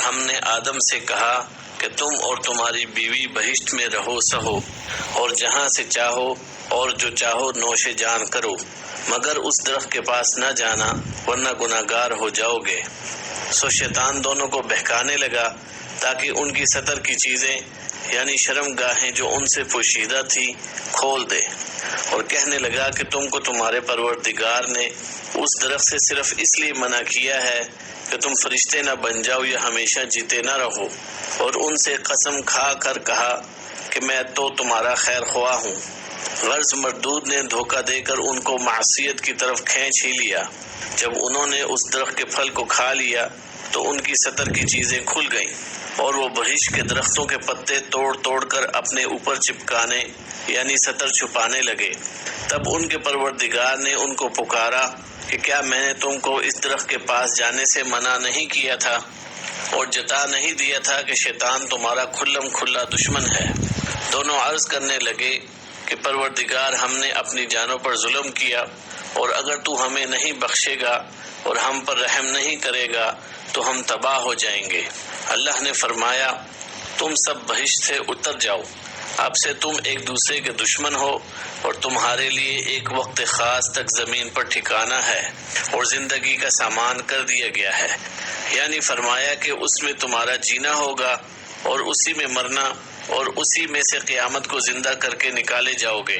ہم نے آدم سے کہا کہ تم اور تمہاری بیوی بہشت میں رہو سہو اور جہاں سے چاہو اور جو چاہو نوش جان کرو، مگر اس درخت کے پاس نہ جانا ورنہ گناہگار ہو جاؤ گے۔ سو شیطان دونوں کو بہکانے لگا تاکہ ان کی ستر کی چیزیں یعنی شرم گاہیں جو ان سے پوشیدہ تھی کھول دے، اور کہنے لگا کہ تم کو تمہارے پروردگار نے اس درخت سے صرف اس لیے منع کیا ہے کہ تم فرشتے نہ بن جاؤ یا ہمیشہ جیتے نہ رہو، اور ان سے قسم کھا کر کہا کہ میں تو تمہارا خیر خواہ ہوں۔ غرض مردود نے دھوکہ دے کر ان کو معصیت کی طرف کھینچ ہی لیا۔ جب انہوں نے اس درخت کے پھل کو کھا لیا تو ان کی ستر کی چیزیں کھل گئیں اور وہ بہشت کے درختوں کے پتے توڑ توڑ کر اپنے اوپر چپکانے یعنی ستر چھپانے لگے۔ تب ان کے پروردگار نے ان کو پکارا کہ کیا میں نے تم کو اس درخت کے پاس جانے سے منع نہیں کیا تھا اور جتا نہیں دیا تھا کہ شیطان تمہارا کھلم کھلا دشمن ہے؟ دونوں عرض کرنے لگے کہ پروردگار ہم نے اپنی جانوں پر ظلم کیا، اور اگر تو ہمیں نہیں بخشے گا اور ہم پر رحم نہیں کرے گا تو ہم تباہ ہو جائیں گے۔ اللہ نے فرمایا تم سب بہشت سے اتر جاؤ، اب سے تم ایک دوسرے کے دشمن ہو اور تمہارے لیے ایک وقت خاص تک زمین پر ٹھکانہ ہے اور زندگی کا سامان کر دیا گیا ہے، یعنی فرمایا کہ اس میں تمہارا جینا ہوگا اور اسی میں مرنا اور اسی میں سے قیامت کو زندہ کر کے نکالے جاؤ گے۔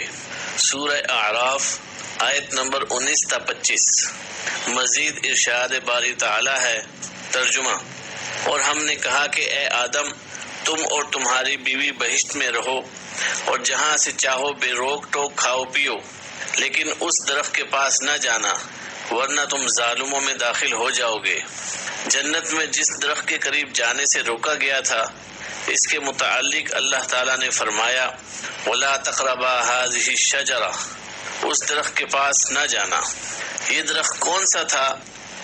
سورہ اعراف آیت نمبر 19 تا 25۔ مزید ارشاد باری تعالی ہے، ترجمہ: اور ہم نے کہا کہ اے آدم تم اور تمہاری بیوی بہشت میں رہو اور جہاں سے چاہو بے روک ٹوک کھاؤ پیو، لیکن اس درخت کے پاس نہ جانا ورنہ تم ظالموں میں داخل ہو جاؤ گے۔ جنت میں جس درخت کے قریب جانے سے روکا گیا تھا اس کے متعلق اللہ تعالیٰ نے فرمایا وَلَا تَقْرَبَا هَٰذِهِ الشَّجَرَةَ، اس درخت کے پاس نہ جانا۔ یہ درخت کون سا تھا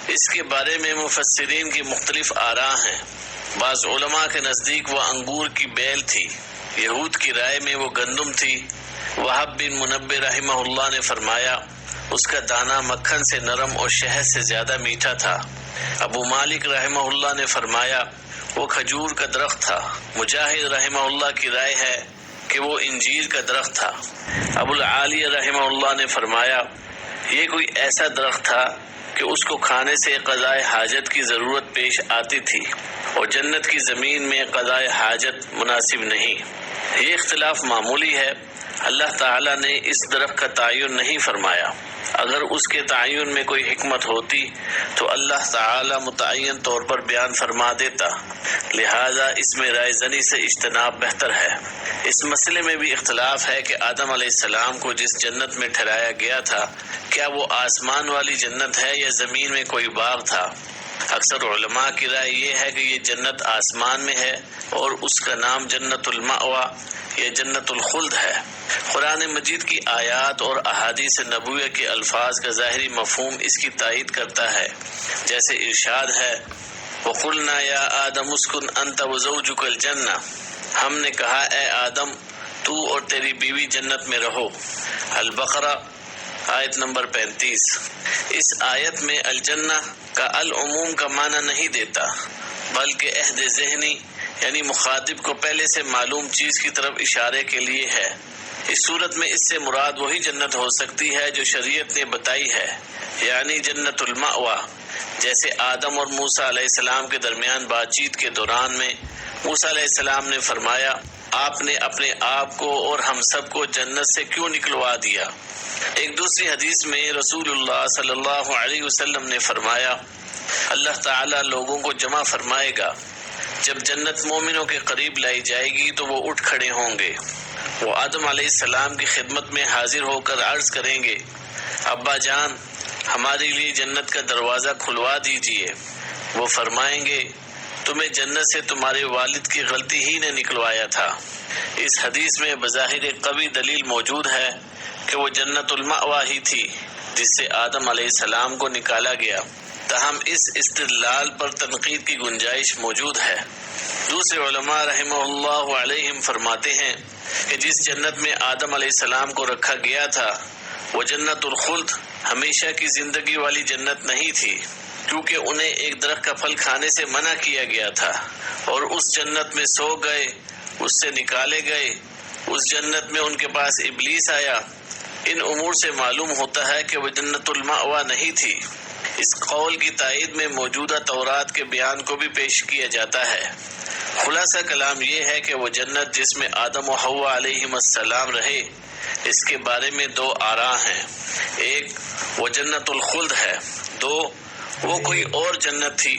اس کے بارے میں مفسرین کی مختلف آراء ہیں۔ بعض علماء کے نزدیک وہ انگور کی بیل تھی، یہود کی رائے میں وہ گندم تھی۔ وہب بن منبہ رحمہ اللہ نے فرمایا اس کا دانہ مکھن سے نرم اور شہد سے زیادہ میٹھا تھا۔ ابو مالک رحمہ اللہ نے فرمایا وہ کھجور کا درخت تھا۔ مجاہد رحمہ اللہ کی رائے ہے کہ وہ انجیر کا درخت تھا۔ ابو العالیہ رحمہ اللہ نے فرمایا یہ کوئی ایسا درخت تھا کہ اس کو کھانے سے قضائے حاجت کی ضرورت پیش آتی تھی اور جنت کی زمین میں قضائے حاجت مناسب نہیں۔ یہ اختلاف معمولی ہے، اللہ تعالیٰ نے اس درخت کا تعین نہیں فرمایا۔ اگر اس کے تعین میں کوئی حکمت ہوتی تو اللہ تعالیٰ متعین طور پر بیان فرما دیتا، لہذا اس میں رائے زنی سے اجتناب بہتر ہے۔ اس مسئلے میں بھی اختلاف ہے کہ آدم علیہ السلام کو جس جنت میں ٹھہرایا گیا تھا کیا وہ آسمان والی جنت ہے یا زمین میں کوئی باغ تھا؟ اکثر علماء کی رائے یہ ہے کہ یہ جنت آسمان میں ہے اور اس کا نام جنت المأوى یا جنت الخلد ہے۔ قرآن مجید کی آیات اور احادیث نبویہ کے الفاظ کا ظاہری مفہوم اس کی تائید کرتا ہے، جیسے ارشاد ہے وَقُلْنَا يَا آدَمُ اسْكُنْ أَنْتَ وَزَوْجُكَ الْجَنَّةَ، ہم نے کہا اے آدم تو اور تیری بیوی جنت میں رہو۔ البقرہ آیت نمبر 35۔ اس آیت میں الجنہ کا العموم کا معنی نہیں دیتا بلکہ عہد ذہنی یعنی مخاطب کو پہلے سے معلوم چیز کی طرف اشارے کے لیے ہے۔ اس صورت میں اس سے مراد وہی جنت ہو سکتی ہے جو شریعت نے بتائی ہے، یعنی جنت المأوى۔ جیسے آدم اور موسیٰ علیہ السلام کے درمیان بات چیت کے دوران میں موسیٰ علیہ السلام نے فرمایا آپ نے اپنے آپ کو اور ہم سب کو جنت سے کیوں نکلوا دیا؟ ایک دوسری حدیث میں رسول اللہ صلی اللہ علیہ وسلم نے فرمایا اللہ تعالیٰ لوگوں کو جمع فرمائے گا، جب جنت مومنوں کے قریب لائی جائے گی تو وہ اٹھ کھڑے ہوں گے، وہ آدم علیہ السلام کی خدمت میں حاضر ہو کر عرض کریں گے ابا جان ہمارے لیے جنت کا دروازہ کھلوا دیجئے۔ وہ فرمائیں گے تمہیں جنت سے تمہارے والد کی غلطی ہی نے نکلوایا تھا۔ اس حدیث میں بظاہر قوی دلیل موجود ہے کہ وہ جنت المأوى ہی تھی جس سے آدم علیہ السلام کو نکالا گیا، تاہم اس استدلال پر تنقید کی گنجائش موجود ہے۔ دوسرے علماء رحمہ اللہ علیہم فرماتے ہیں کہ جس جنت میں آدم علیہ السلام کو رکھا گیا تھا وہ جنت الخلد ہمیشہ کی زندگی والی جنت نہیں تھی، کیونکہ انہیں ایک درخت کا پھل کھانے سے منع کیا گیا تھا اور اس جنت میں سو گئے، اس سے نکالے گئے، اس جنت میں ان کے پاس ابلیس آیا۔ ان امور سے معلوم ہوتا ہے کہ وہ جنت المأویٰ نہیں تھی۔ اس قول کی تائید میں موجودہ تورات کے بیان کو بھی پیش کیا جاتا ہے۔ خلاصہ کلام یہ ہے کہ وہ جنت جس میں آدم و حوا علیہم السلام رہے، اس کے بارے میں دو آراء ہیں۔ ایک وہ جنت الخلد ہے، دو وہ کوئی اور جنت تھی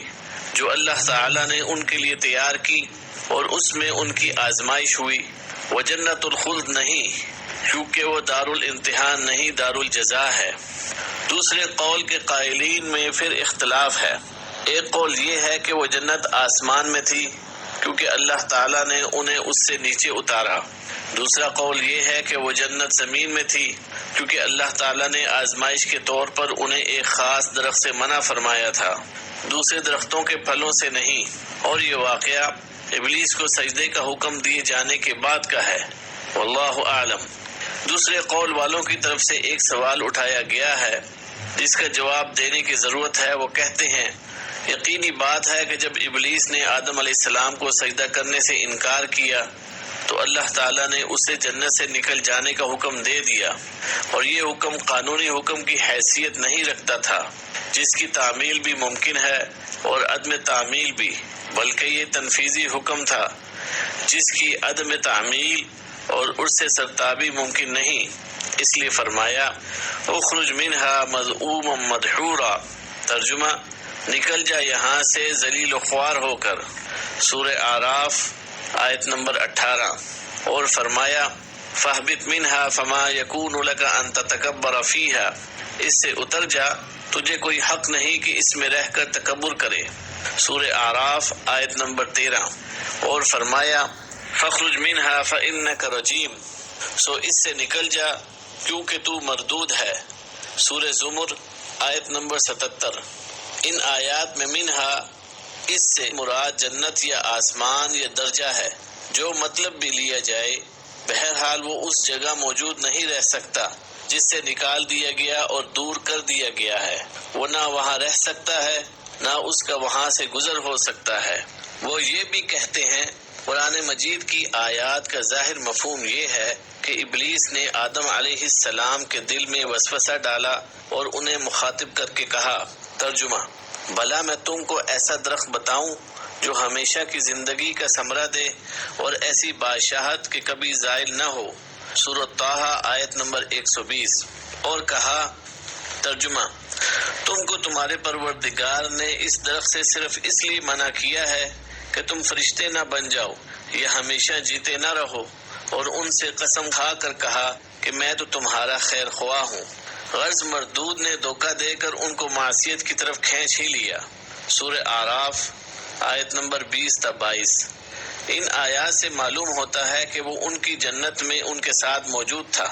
جو اللہ تعالیٰ نے ان کے لیے تیار کی اور اس میں ان کی آزمائش ہوئی۔ وہ جنت الخلد نہیں، کیونکہ وہ دار الامتحان نہیں، دار الجزا ہے۔ دوسرے قول کے قائلین میں پھر اختلاف ہے۔ ایک قول یہ ہے کہ وہ جنت آسمان میں تھی کیونکہ اللہ تعالیٰ نے انہیں اس سے نیچے اتارا۔ دوسرا قول یہ ہے کہ وہ جنت زمین میں تھی کیونکہ اللہ تعالیٰ نے آزمائش کے طور پر انہیں ایک خاص درخت سے منع فرمایا تھا، دوسرے درختوں کے پھلوں سے نہیں، اور یہ واقعہ ابلیس کو سجدے کا حکم دیے جانے کے بعد کا ہے۔ واللہ اعلم۔ دوسرے قول والوں کی طرف سے ایک سوال اٹھایا گیا ہے جس کا جواب دینے کی ضرورت ہے۔ وہ کہتے ہیں یقینی بات ہے کہ جب ابلیس نے آدم علیہ السلام کو سجدہ کرنے سے انکار کیا تو اللہ تعالیٰ نے اسے جنت سے نکل جانے کا حکم دے دیا، اور یہ حکم قانونی حکم کی حیثیت نہیں رکھتا تھا جس کی تعمیل بھی ممکن ہے اور عدم تعمیل بھی، بلکہ یہ تنفیذی حکم تھا جس کی عدم تعمیل اور اس سے سرتابی ممکن نہیں۔ اس لیے فرمایا اخرج منہا مذءوما مدحورا، ترجمہ نکل جا یہاں سے ذلیل و خوار ہو کر، سورہ اعراف آیت نمبر 18۔ اور فرمایا فاہبط منہا فما یکون لک ان تتکبر فیہا، اس سے اتر جا، تجھے کوئی حق نہیں کہ اس میں رہ کر تکبر کرے، سورہ اعراف آیت نمبر 13۔ اور فرمایا فاخرج منہا فانک رجیم، سو اس سے نکل جا کیونکہ تو مردود ہے، سورہ زمر آیت نمبر 77۔ ان آیات میں منہا اس سے مراد جنت یا آسمان یا درجہ ہے، جو مطلب بھی لیا جائے، بہرحال وہ اس جگہ موجود نہیں رہ سکتا جس سے نکال دیا گیا اور دور کر دیا گیا ہے۔ وہ نہ وہاں رہ سکتا ہے نہ اس کا وہاں سے گزر ہو سکتا ہے۔ وہ یہ بھی کہتے ہیں قرآن مجید کی آیات کا ظاہر مفہوم یہ ہے کہ ابلیس نے آدم علیہ السلام کے دل میں وسوسہ ڈالا اور انہیں مخاطب کر کے کہا، ترجمہ بھلا میں تم کو ایسا درخت بتاؤں جو ہمیشہ کی زندگی کا ثمرہ دے اور ایسی بادشاہت کہ کبھی زائل نہ ہو، سورۃ طٰہٰ آیت نمبر 120۔ اور کہا، ترجمہ تم کو تمہارے پروردگار نے اس درخت سے صرف اس لیے منع کیا ہے کہ تم فرشتے نہ بن جاؤ یا ہمیشہ جیتے نہ رہو، اور ان سے قسم کھا کر کہا کہ میں تو تمہارا خیر خواہ ہوں۔ غرض مردود نے دھوکہ دے کر ان کو معصیت کی طرف کھینچ ہی لیا، سورہ اعراف آیت نمبر 20 تا 22۔ ان آیات سے معلوم ہوتا ہے کہ وہ ان کی جنت میں ان کے ساتھ موجود تھا۔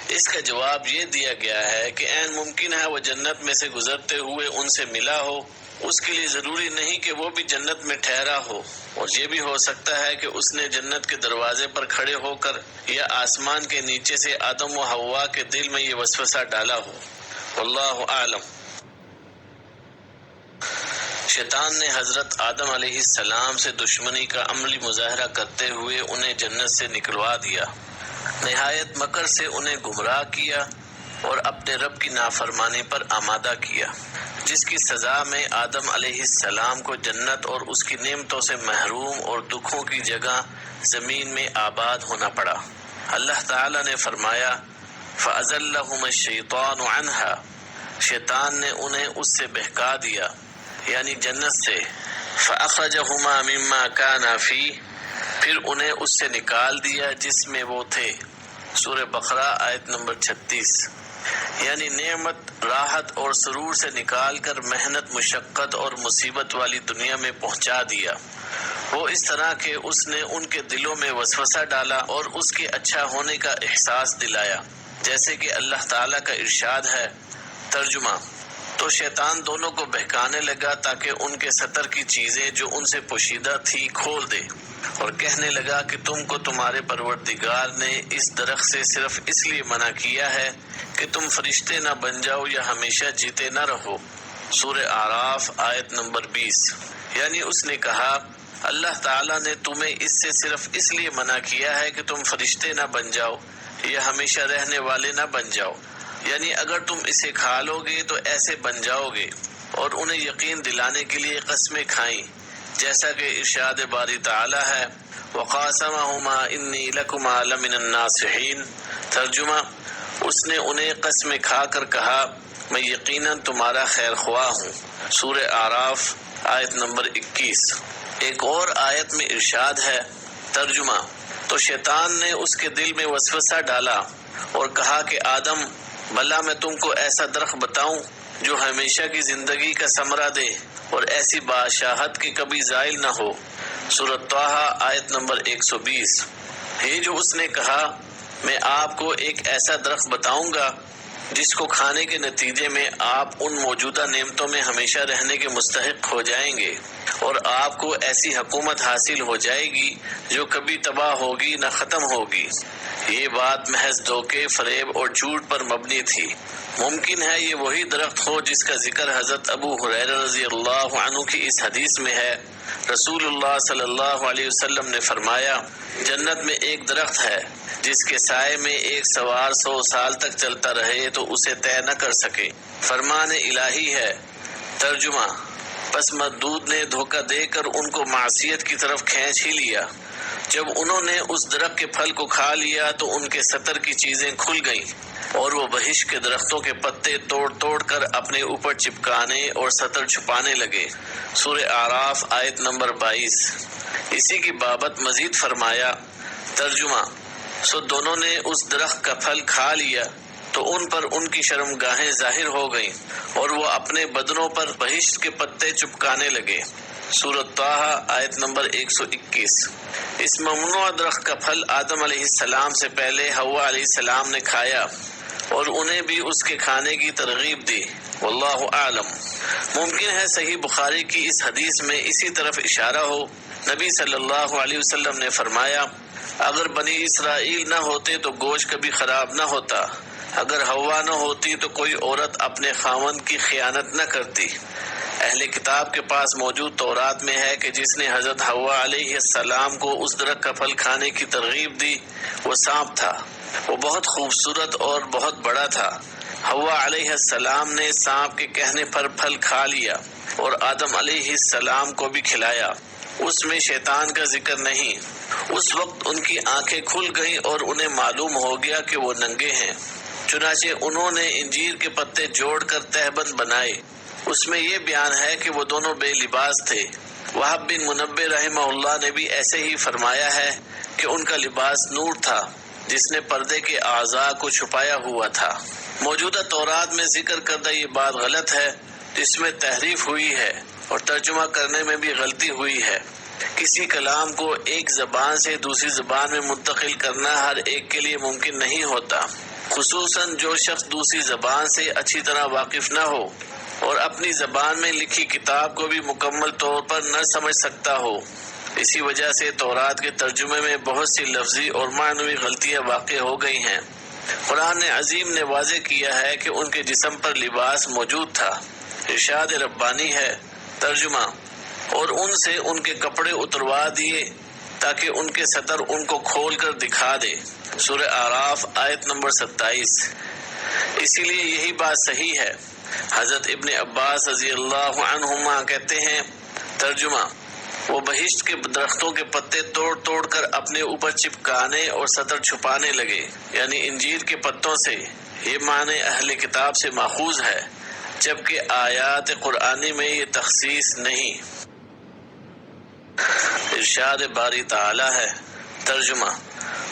اس کا جواب یہ دیا گیا ہے کہ عین ممکن ہے وہ جنت میں سے گزرتے ہوئے ان سے ملا ہو، اس کے لیے ضروری نہیں کہ وہ بھی جنت میں ٹھہرا ہو، اور یہ بھی ہو سکتا ہے کہ اس نے جنت کے دروازے پر کھڑے ہو کر یا آسمان کے نیچے سے آدم و حوا کے دل میں یہ وسوسہ ڈالا ہو۔ واللہ اعلم۔ شیطان نے حضرت آدم علیہ السلام سے دشمنی کا عملی مظاہرہ کرتے ہوئے انہیں جنت سے نکلوا دیا، نہایت مکر سے انہیں گمراہ کیا اور اپنے رب کی نافرمانی پر آمادہ کیا، جس کی سزا میں آدم علیہ السلام کو جنت اور اس کی نعمتوں سے محروم اور دکھوں کی جگہ زمین میں آباد ہونا پڑا۔ اللہ تعالی نے فرمایا فَأَزَلَّهُمَ الشَّيْطَانُ عَنْهَا، شیطان نے انہیں اس سے بہکا دیا، یعنی جنت سے، فَأَخْرَجَهُمَا مِمَّا كَانَا فِيهِ، پھر انہیں اس سے نکال دیا جس میں وہ تھے، سورہ بقرہ آیت نمبر 36۔ یعنی نعمت، راحت اور سرور سے نکال کر محنت، مشقت اور مصیبت والی دنیا میں پہنچا دیا۔ وہ اس طرح کہ اس نے ان کے دلوں میں وسوسہ ڈالا اور اس کے اچھا ہونے کا احساس دلایا، جیسے کہ اللہ تعالیٰ کا ارشاد ہے، ترجمہ تو شیطان دونوں کو بہکانے لگا تاکہ ان کے سطر کی چیزیں جو ان سے پوشیدہ تھی کھول دے، اور کہنے لگا کہ تم کو تمہارے پروردگار نے اس درخت سے صرف اس لیے منع کیا ہے کہ تم فرشتے نہ بن جاؤ یا ہمیشہ جیتے نہ رہو، سورہ اعراف آیت نمبر 20۔ یعنی اس نے کہا اللہ تعالیٰ نے تمہیں اس سے صرف اس لیے منع کیا ہے کہ تم فرشتے نہ بن جاؤ یا ہمیشہ رہنے والے نہ بن جاؤ، یعنی اگر تم اسے کھا لو گے تو ایسے بن جاؤ گے، اور انہیں یقین دلانے کے لیے قسمیں کھائیں، جیسا کہ ارشاد باری تعالیٰ ہے وَقَاسَمَهُمَا إِنِّي لَكُمَا لَمِنَ النَّاصِحِينَ۔ ترجمہ، اس نے انہیں قسمیں کھا کر کہا میں یقیناً تمہارا خیر خواہ ہوں۔ سورہ اعراف آیت نمبر 21۔ ایک اور آیت میں ارشاد ہے، ترجمہ، تو شیطان نے اس کے دل میں وسوسہ ڈالا اور کہا کہ آدم بھلا میں تم کو ایسا درخت بتاؤں جو ہمیشہ کی زندگی کا ثمرہ دے اور ایسی بادشاہت کی کبھی زائل نہ ہو۔ سورۃ طٰہٰ آیت نمبر 120۔ یہ جو اس نے کہا میں آپ کو ایک ایسا درخت بتاؤں گا جس کو کھانے کے نتیجے میں آپ ان موجودہ نعمتوں میں ہمیشہ رہنے کے مستحق ہو جائیں گے اور آپ کو ایسی حکومت حاصل ہو جائے گی جو کبھی تباہ ہوگی نہ ختم ہوگی۔ یہ بات محض دھوکے، فریب اور جھوٹ پر مبنی تھی۔ ممکن ہے یہ وہی درخت ہو جس کا ذکر حضرت ابو ہریرہ رضی اللہ عنہ کی اس حدیث میں ہے۔ رسول اللہ صلی اللہ علیہ وسلم نے فرمایا جنت میں ایک درخت ہے جس کے سائے میں ایک سوار 100 سال تک چلتا رہے تو اسے طے نہ کر سکے، فرمان الہی ہے۔ ترجمہ، پس مردود نے دھوکہ دے کر ان کو معصیت کی طرف کھینچ ہی لیا۔ جب انہوں نے اس درخت کے پھل کو کھا لیا تو ان کے سطر کی چیزیں کھل گئیں اور وہ بہشت کے درختوں کے پتے توڑ توڑ کر اپنے اوپر چپکانے اور سطر چھپانے لگے۔ سورہ اعراف آیت نمبر 22۔ اسی کی بابت مزید فرمایا، ترجمہ، سو دونوں نے اس درخت کا پھل کھا لیا تو ان پر ان کی شرمگاہیں ظاہر ہو گئیں اور وہ اپنے بدنوں پر بہشت کے پتے چپکانے لگے۔ سورۃ طٰہٰ آیت نمبر 121۔ اس ممنوع درخت کا پھل آدم علیہ السلام سے پہلے حوا علیہ السلام نے کھایا اور انہیں بھی اس کے کھانے کی ترغیب دی، واللہ اعلم۔ ممکن ہے صحیح بخاری کی اس حدیث میں اسی طرف اشارہ ہو۔ نبی صلی اللہ علیہ وسلم نے فرمایا اگر بنی اسرائیل نہ ہوتے تو گوشت کبھی خراب نہ ہوتا، اگر حوا نہ ہوتی تو کوئی عورت اپنے خاوند کی خیانت نہ کرتی۔ اہل کتاب کے پاس موجود تورات میں ہے کہ جس نے حضرت حوا علیہ السلام کو اس درخت کا پھل کھانے کی ترغیب دی وہ سانپ تھا۔ وہ بہت خوبصورت اور بہت بڑا تھا۔ حوا علیہ السلام نے سانپ کے کہنے پر پھل کھا لیا اور آدم علیہ السلام کو بھی کھلایا۔ اس میں شیطان کا ذکر نہیں۔ اس وقت ان کی آنکھیں کھل گئیں اور انہیں معلوم ہو گیا کہ وہ ننگے ہیں، چنانچہ انہوں نے انجیر کے پتے جوڑ کر تہبند بنائے۔ اس میں یہ بیان ہے کہ وہ دونوں بے لباس تھے۔ وہب بن منبہ رحمہ اللہ نے بھی ایسے ہی فرمایا ہے کہ ان کا لباس نور تھا جس نے پردے کے اعضاء کو چھپایا ہوا تھا۔ موجودہ تورات میں ذکر کردہ یہ بات غلط ہے، جس میں تحریف ہوئی ہے اور ترجمہ کرنے میں بھی غلطی ہوئی ہے۔ کسی کلام کو ایک زبان سے دوسری زبان میں منتقل کرنا ہر ایک کے لیے ممکن نہیں ہوتا، خصوصاً جو شخص دوسری زبان سے اچھی طرح واقف نہ ہو اور اپنی زبان میں لکھی کتاب کو بھی مکمل طور پر نہ سمجھ سکتا ہو۔ اسی وجہ سے تورات کے ترجمے میں بہت سی لفظی اور معنوی غلطیاں واقع ہو گئی ہیں۔ قرآن عظیم نے واضح کیا ہے کہ ان کے جسم پر لباس موجود تھا۔ ارشاد ربانی ہے، ترجمہ، اور ان سے ان کے کپڑے اتروا دیے تاکہ ان کے سطر ان کو کھول کر دکھا دے۔ سورہ اعراف آیت نمبر 27۔ اسی لیے یہی بات صحیح ہے۔ حضرت ابن عباس رضی اللہ عنہما کہتے ہیں، ترجمہ، وہ بہشت کے درختوں کے پتے توڑ توڑ کر اپنے اوپر چپکانے اور سطر چھپانے لگے، یعنی انجیر کے پتوں سے۔ یہ معنی اہل کتاب سے ماخوذ ہے، جبکہ آیات قرآنی میں یہ تخصیص نہیں۔ ارشاد باری تعالی ہے، ترجمہ،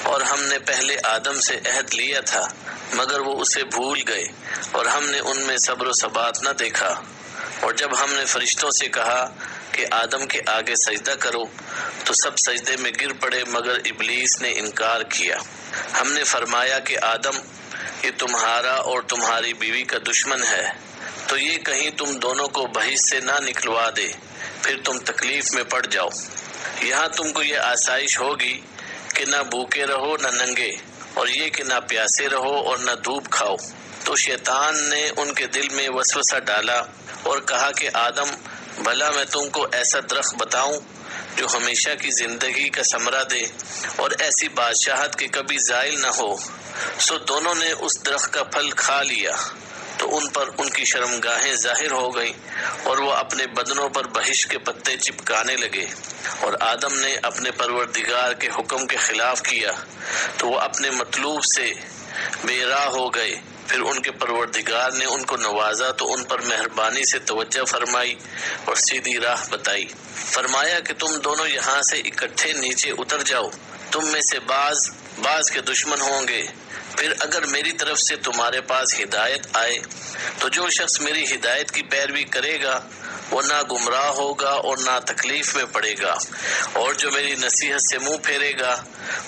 اور ہم نے پہلے آدم سے عہد لیا تھا مگر وہ اسے بھول گئے اور ہم نے ان میں صبر و ثبات نہ دیکھا۔ اور جب ہم نے فرشتوں سے کہا کہ آدم کے آگے سجدہ کرو تو سب سجدے میں گر پڑے مگر ابلیس نے انکار کیا۔ ہم نے فرمایا کہ آدم، یہ تمہارا اور تمہاری بیوی کا دشمن ہے، تو یہ کہیں تم دونوں کو بہشت سے نہ نکلوا دے، پھر تم تکلیف میں پڑ جاؤ۔ یہاں تم کو یہ آسائش ہوگی کہ نہ بھوکے رہو نہ ننگے، اور یہ کہ نہ پیاسے رہو اور نہ دھوپ کھاؤ۔ تو شیطان نے ان کے دل میں وسوسہ ڈالا اور کہا کہ آدم، بھلا میں تم کو ایسا درخت بتاؤں جو ہمیشہ کی زندگی کا ثمرہ دے اور ایسی بادشاہت کہ کبھی زائل نہ ہو۔ سو دونوں نے اس درخت کا پھل کھا لیا تو ان پر ان کی شرمگاہیں ظاہر ہو گئیں اور وہ اپنے بدنوں پر بہشت کے پتے چپکانے لگے، اور آدم نے اپنے پروردگار کے حکم کے خلاف کیا تو وہ اپنے مطلوب سے بے راہ ہو گئے۔ پھر ان کے پروردگار نے ان کو نوازا تو ان پر مہربانی سے توجہ فرمائی اور سیدھی راہ بتائی۔ فرمایا کہ تم دونوں یہاں سے اکٹھے نیچے اتر جاؤ، تم میں سے بعض کے دشمن ہوں گے۔ پھر اگر میری طرف سے تمہارے پاس ہدایت آئے تو جو شخص میری ہدایت کی پیروی کرے گا وہ نہ گمراہ ہوگا اور نہ تکلیف میں پڑے گا، اور جو میری نصیحت سے منہ پھیرے گا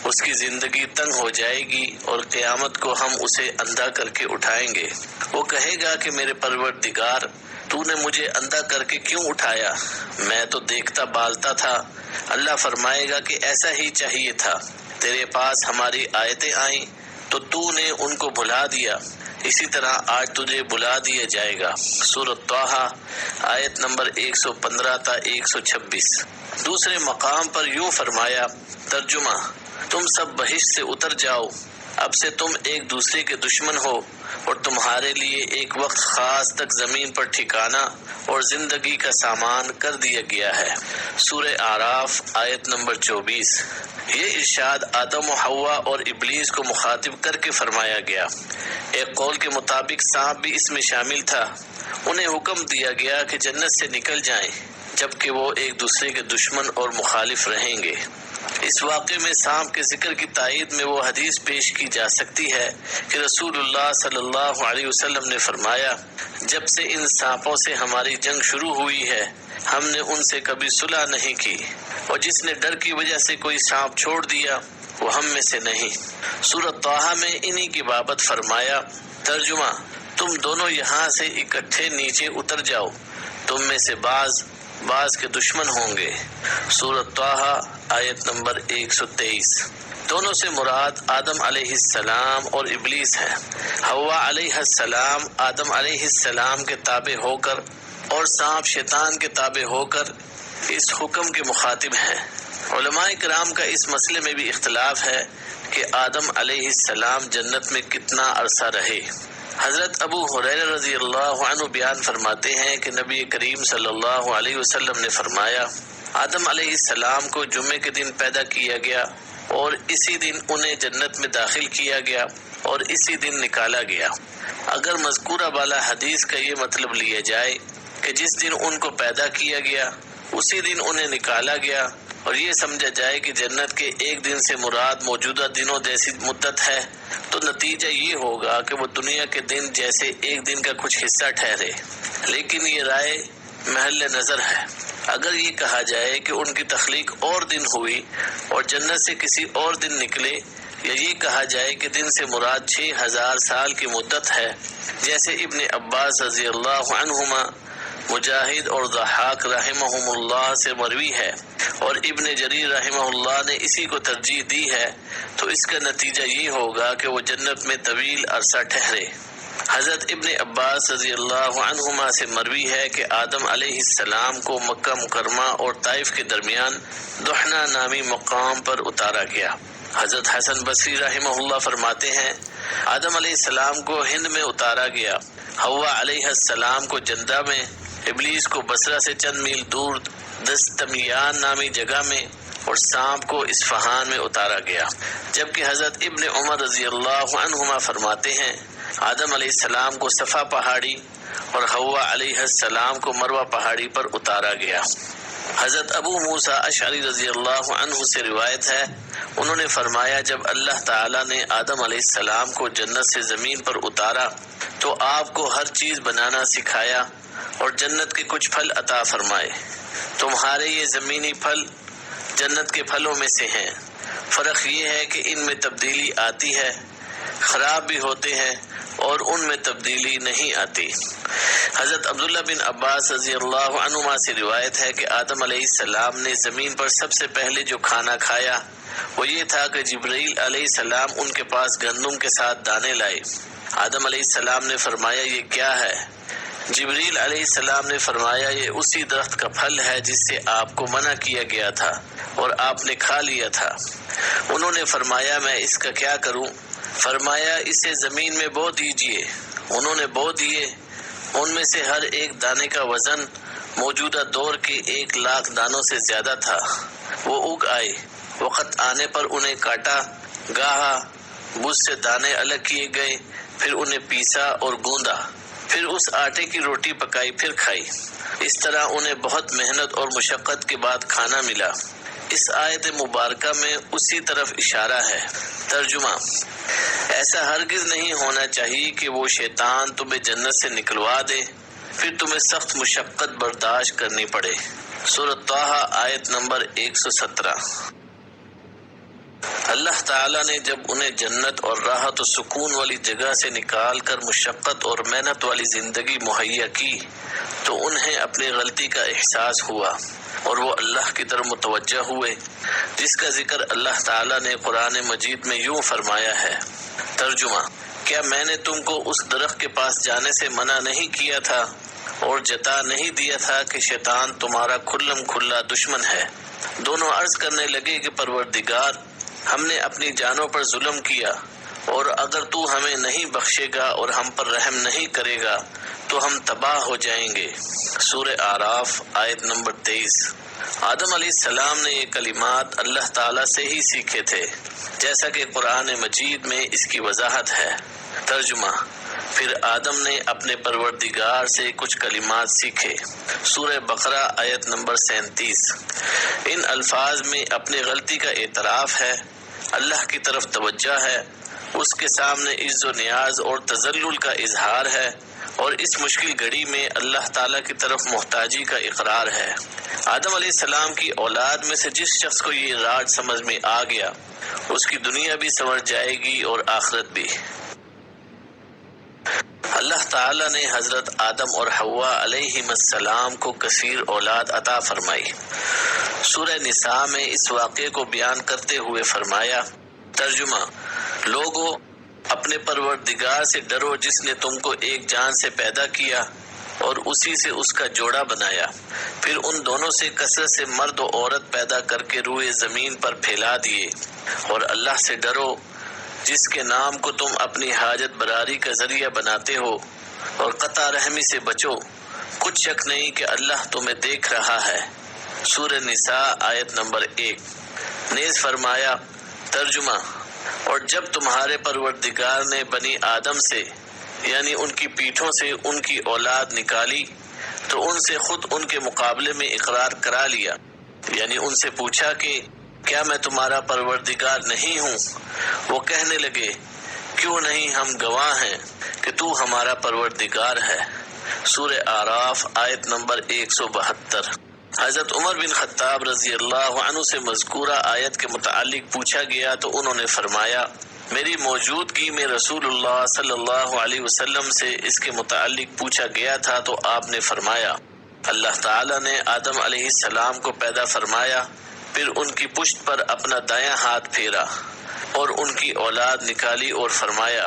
اس کی زندگی تنگ ہو جائے گی اور قیامت کو ہم اسے اندھا کر کے اٹھائیں گے۔ وہ کہے گا کہ میرے پروردگار، تو نے مجھے اندھا کر کے کیوں اٹھایا؟ میں تو دیکھتا بالتا تھا۔ اللہ فرمائے گا کہ ایسا ہی چاہیے تھا، تیرے پاس ہماری آیتیں آئیں تو نے ان کو بھلا دیا، اسی طرح آج تجھے بلا دیا جائے گا۔ سورۃ طٰہٰ آیت نمبر 115 تا 126۔ دوسرے مقام پر یوں فرمایا، ترجمہ: تم سب بہشت سے اتر جاؤ، اب سے تم ایک دوسرے کے دشمن ہو اور تمہارے لیے ایک وقت خاص تک زمین پر ٹھکانہ اور زندگی کا سامان کر دیا گیا ہے۔ سورہ اعراف آیت نمبر 24۔ یہ ارشاد آدم و حوا اور ابلیس کو مخاطب کر کے فرمایا گیا۔ ایک قول کے مطابق سانپ بھی اس میں شامل تھا۔ انہیں حکم دیا گیا کہ جنت سے نکل جائیں، جبکہ وہ ایک دوسرے کے دشمن اور مخالف رہیں گے۔ اس واقعے میں سانپ کے ذکر کی تائید میں وہ حدیث پیش کی جا سکتی ہے کہ رسول اللہ صلی اللہ علیہ وسلم نے فرمایا، جب سے ان سانپوں سے ہماری جنگ شروع ہوئی ہے ہم نے ان سے کبھی صلح نہیں کی، اور جس نے ڈر کی وجہ سے کوئی سانپ چھوڑ دیا وہ ہم میں سے نہیں۔ سورۃ طٰہٰ میں انہی کی بابت فرمایا، ترجمہ: تم دونوں یہاں سے اکٹھے نیچے اتر جاؤ، تم میں سے بعض کے دشمن ہوں گے۔ سورۃ طٰہٰ آیت نمبر 123۔ دونوں سے مراد آدم علیہ السلام اور ابلیس ہے۔ حوا علیہ السلام آدم علیہ السلام کے تابع ہو کر اور سانپ شیطان کے تابع ہو کر اس حکم کے مخاطب ہیں۔ علماء کرام کا اس مسئلے میں بھی اختلاف ہے کہ آدم علیہ السلام جنت میں کتنا عرصہ رہے۔ حضرت ابو ہریرہ رضی اللہ عنہ بیان فرماتے ہیں کہ نبی کریم صلی اللہ علیہ وسلم نے فرمایا، آدم علیہ السلام کو جمعے کے دن پیدا کیا گیا اور اسی دن انہیں جنت میں داخل کیا گیا اور اسی دن نکالا گیا۔ اگر مذکورہ بالا حدیث کا یہ مطلب لیا جائے کہ جس دن ان کو پیدا کیا گیا اسی دن انہیں نکالا گیا، اور یہ سمجھا جائے کہ جنت کے ایک دن سے مراد موجودہ دنوں جیسی مدت ہے، تو نتیجہ یہ ہوگا کہ وہ دنیا کے دن جیسے ایک دن کا کچھ حصہ ٹھہرے۔ لیکن یہ رائے محل نظر ہے۔ اگر یہ کہا جائے کہ ان کی تخلیق اور دن ہوئی اور جنت سے کسی اور دن نکلے، یا یہ کہا جائے کہ دن سے مراد 6000 سال کی مدت ہے، جیسے ابن عباس رضی اللہ عنہما، مجاہد اور ضحاک رحمہم اللہ سے مروی ہے، اور ابن جریر رحمہ اللہ نے اسی کو ترجیح دی ہے، تو اس کا نتیجہ یہ ہوگا کہ وہ جنت میں طویل عرصہ ٹھہرے۔ حضرت ابن عباس رضی اللہ عنہما سے مروی ہے کہ آدم علیہ السلام کو مکہ مکرمہ اور طائف کے درمیان دحنہ نامی مقام پر اتارا گیا۔ حضرت حسن بصری رحمہ اللہ فرماتے ہیں، آدم علیہ السلام کو ہند میں اتارا گیا، حوا علیہ السلام کو جندہ میں، ابلیس کو بصرہ سے چند میل دور دستمیان نامی جگہ میں، اور سانپ کو اصفہان میں اتارا گیا۔ جبکہ حضرت ابن عمر رضی اللہ عنہما فرماتے ہیں، آدم علیہ السلام کو صفا پہاڑی اور حوا علیہ السلام کو مروہ پہاڑی پر اتارا گیا۔ حضرت ابو موسیٰ اشعری رضی اللہ عنہ سے روایت ہے، انہوں نے فرمایا، جب اللہ تعالیٰ نے آدم علیہ السلام کو جنت سے زمین پر اتارا تو آپ کو ہر چیز بنانا سکھایا اور جنت کے کچھ پھل عطا فرمائے۔ تمہارے یہ زمینی پھل جنت کے پھلوں میں سے ہیں، فرق یہ ہے کہ ان میں تبدیلی آتی ہے، خراب بھی ہوتے ہیں، اور ان میں تبدیلی نہیں آتی۔ حضرت عبداللہ بن عباس رضی اللہ عنہما سے روایت ہے کہ آدم علیہ السلام نے زمین پر سب سے پہلے جو کھانا کھایا وہ یہ تھا کہ جبرائیل علیہ السلام ان کے پاس گندم کے ساتھ دانے لائے۔ آدم علیہ السلام نے فرمایا، یہ کیا ہے؟ جبریل علیہ السلام نے فرمایا یہ اسی درخت کا پھل ہے جس سے آپ کو منع کیا گیا تھا اور آپ نے کھا لیا تھا۔ انہوں نے فرمایا میں اس کا کیا کروں؟ فرمایا اسے زمین میں بو دیجئے۔ انہوں نے بو دیے، ان میں سے ہر ایک دانے کا وزن موجودہ دور کے 1,00,000 دانوں سے زیادہ تھا۔ وہ اگ آئے، وقت آنے پر انہیں کاٹا، گاہا، بوس سے دانے الگ کیے گئے، پھر انہیں پیسا اور گوندا، پھر اس آٹے کی روٹی پکائی، پھر کھائی۔ اس طرح انہیں بہت محنت اور مشقت کے بعد کھانا ملا۔ اس آیت مبارکہ میں اسی طرف اشارہ ہے۔ ترجمہ: ایسا ہرگز نہیں ہونا چاہیے کہ وہ شیطان تمہیں جنت سے نکلوا دے، پھر تمہیں سخت مشقت برداشت کرنی پڑے۔ سورۃ طٰہٰ آیت نمبر 117۔ اللہ تعالیٰ نے جب انہیں جنت اور راحت و سکون والی جگہ سے نکال کر مشقت اور محنت والی زندگی مہیا کی تو انہیں اپنی غلطی کا احساس ہوا اور وہ اللہ کی طرف متوجہ ہوئے، جس کا ذکر اللہ تعالیٰ نے قرآن مجید میں یوں فرمایا ہے۔ ترجمہ: کیا میں نے تم کو اس درخت کے پاس جانے سے منع نہیں کیا تھا اور جتا نہیں دیا تھا کہ شیطان تمہارا کھلم کھلا دشمن ہے؟ دونوں عرض کرنے لگے کہ پروردگار، ہم نے اپنی جانوں پر ظلم کیا، اور اگر تو ہمیں نہیں بخشے گا اور ہم پر رحم نہیں کرے گا تو ہم تباہ ہو جائیں گے۔ سورہ اعراف آیت نمبر 23۔ آدم علیہ السلام نے یہ کلمات اللہ تعالیٰ سے ہی سیکھے تھے، جیسا کہ قرآن مجید میں اس کی وضاحت ہے۔ ترجمہ: پھر آدم نے اپنے پروردگار سے کچھ کلمات سیکھے۔ سورہ بقرہ آیت نمبر 37۔ ان الفاظ میں اپنی غلطی کا اعتراف ہے، اللہ کی طرف توجہ ہے، اس کے سامنے عز و نیاز اور تذلل کا اظہار ہے، اور اس مشکل گھڑی میں اللہ تعالیٰ کی طرف محتاجی کا اقرار ہے۔ آدم علیہ السلام کی اولاد میں سے جس شخص کو یہ راز سمجھ میں آ گیا، اس کی دنیا بھی سنور جائے گی اور آخرت بھی۔ اللہ تعالیٰ نے حضرت آدم اور حوا علیہم السلام کو کثیر اولاد عطا فرمائی۔ سورہ نساء میں اس واقعے کو بیان کرتے ہوئے فرمایا۔ ترجمہ: لوگو، اپنے پروردگار سے ڈرو جس نے تم کو ایک جان سے پیدا کیا اور اسی سے اس کا جوڑا بنایا، پھر ان دونوں سے کثرت سے مرد و عورت پیدا کر کے روئے زمین پر پھیلا دیے، اور اللہ سے ڈرو جس کے نام کو تم اپنی حاجت براری کا ذریعہ بناتے ہو، اور قطع رحمی سے بچو، کچھ شک نہیں کہ اللہ تمہیں دیکھ رہا ہے۔ سورہ نساء آیت نمبر 1۔ نیز فرمایا۔ ترجمہ: اور جب تمہارے پروردگار نے بنی آدم سے یعنی ان کی پیٹھوں سے ان کی اولاد نکالی تو ان سے خود ان کے مقابلے میں اقرار کرا لیا، یعنی ان سے پوچھا کہ کیا میں تمہارا پروردگار نہیں ہوں؟ وہ کہنے لگے کیوں نہیں، ہم گواہ ہیں کہ تو ہمارا پروردگار ہے۔ سورہ اعراف آیت نمبر 172۔ حضرت عمر بن خطاب رضی اللہ عنہ سے مذکورہ آیت کے متعلق پوچھا گیا تو انہوں نے فرمایا، میری موجودگی میں رسول اللہ صلی اللہ علیہ وسلم سے اس کے متعلق پوچھا گیا تھا تو آپ نے فرمایا، اللہ تعالیٰ نے آدم علیہ السلام کو پیدا فرمایا، پھر ان کی پشت پر اپنا دایاں ہاتھ پھیرا اور ان کی اولاد نکالی اور فرمایا،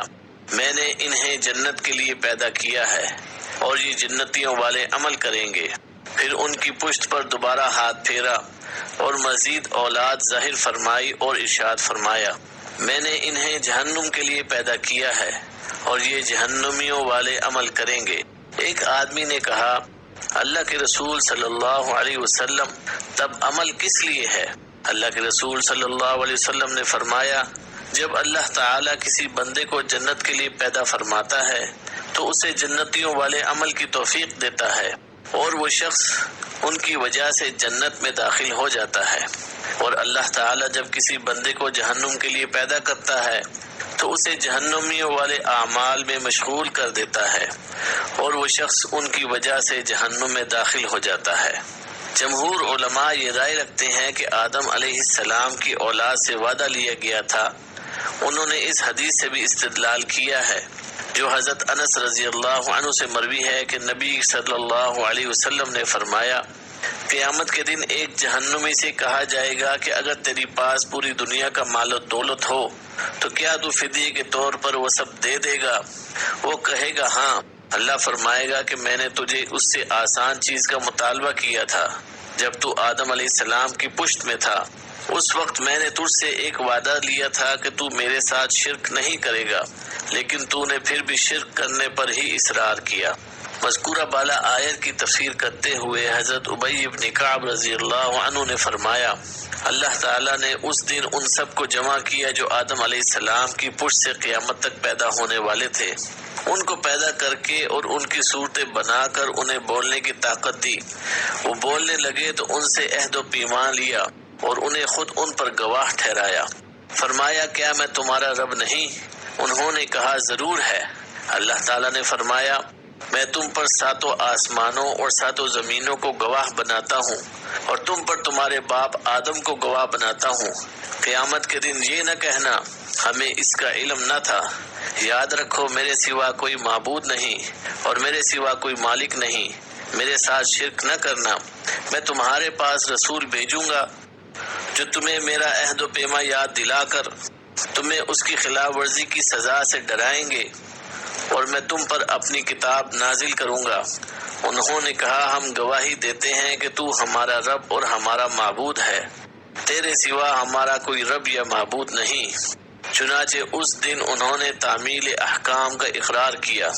میں نے انہیں جنت کے لیے پیدا کیا ہے اور یہ جنتیوں والے عمل کریں گے۔ پھر ان کی پشت پر دوبارہ ہاتھ پھیرا اور مزید اولاد ظاہر فرمائی اور ارشاد فرمایا، میں نے انہیں جہنم کے لیے پیدا کیا ہے اور یہ جہنمیوں والے عمل کریں گے۔ ایک آدمی نے کہا، اللہ کے رسول صلی اللہ علیہ وسلم، تب عمل کس لیے ہے؟ اللہ کے رسول صلی اللہ علیہ وسلم نے فرمایا، جب اللہ تعالیٰ کسی بندے کو جنت کے لیے پیدا فرماتا ہے تو اسے جنتیوں والے عمل کی توفیق دیتا ہے، اور وہ شخص ان کی وجہ سے جنت میں داخل ہو جاتا ہے، اور اللہ تعالیٰ جب کسی بندے کو جہنم کے لیے پیدا کرتا ہے تو اسے جہنمیوں والے اعمال میں مشغول کر دیتا ہے، اور وہ شخص ان کی وجہ سے جہنم میں داخل ہو جاتا ہے۔ جمہور علماء یہ رائے رکھتے ہیں کہ آدم علیہ السلام کی اولاد سے وعدہ لیا گیا تھا۔ انہوں نے اس حدیث سے بھی استدلال کیا ہے جو حضرت انس رضی اللہ عنہ سے مروی ہے کہ نبی صلی اللہ علیہ وسلم نے فرمایا، قیامت کے دن ایک جہنمی سے کہا جائے گا کہ اگر تیری پاس پوری دنیا کا مال و دولت ہو تو کیا تو فدیے کے طور پر وہ سب دے دے گا؟ وہ کہے گا ہاں۔ اللہ فرمائے گا کہ میں نے تجھے اس سے آسان چیز کا مطالبہ کیا تھا جب تو آدم علیہ السلام کی پشت میں تھا۔ اس وقت میں نے تجھ سے ایک وعدہ لیا تھا کہ تو میرے ساتھ شرک نہیں کرے گا، لیکن تو نے پھر بھی شرک کرنے پر ہی اصرار کیا۔ مذکورہ بالا آیت کی تفسیر کرتے ہوئے حضرت ابی بن کعب رضی اللہ عنہ نے فرمایا، اللہ تعالیٰ نے اس دن ان سب کو جمع کیا جو آدم علیہ السلام کی پشت سے قیامت تک پیدا ہونے والے تھے۔ ان کو پیدا کر کے اور ان کی صورتیں بنا کر انہیں بولنے کی طاقت دی۔ وہ بولنے لگے تو ان سے عہد و پیمان لیا اور انہیں خود ان پر گواہ ٹھہرایا۔ فرمایا، کیا میں تمہارا رب نہیں؟ انہوں نے کہا، ضرور ہے۔ اللہ تعالیٰ نے فرمایا، میں تم پر 7 آسمانوں اور 7 زمینوں کو گواہ بناتا ہوں اور تم پر تمہارے باپ آدم کو گواہ بناتا ہوں۔ قیامت کے دن یہ نہ کہنا ہمیں اس کا علم نہ تھا۔ یاد رکھو، میرے سوا کوئی معبود نہیں اور میرے سوا کوئی مالک نہیں۔ میرے ساتھ شرک نہ کرنا۔ میں تمہارے پاس رسول بھیجوں گا جو تمہیں میرا عہد و پیما یاد دلا کر تمہیں اس کی خلاف ورزی کی سزا سے ڈرائیں گے، اور میں تم پر اپنی کتاب نازل کروں گا۔ انہوں نے کہا، ہم گواہی دیتے ہیں کہ تو ہمارا رب اور ہمارا معبود ہے، تیرے سوا ہمارا کوئی رب یا معبود نہیں۔ چنانچہ اس دن انہوں نے تعمیل احکام کا اقرار کیا۔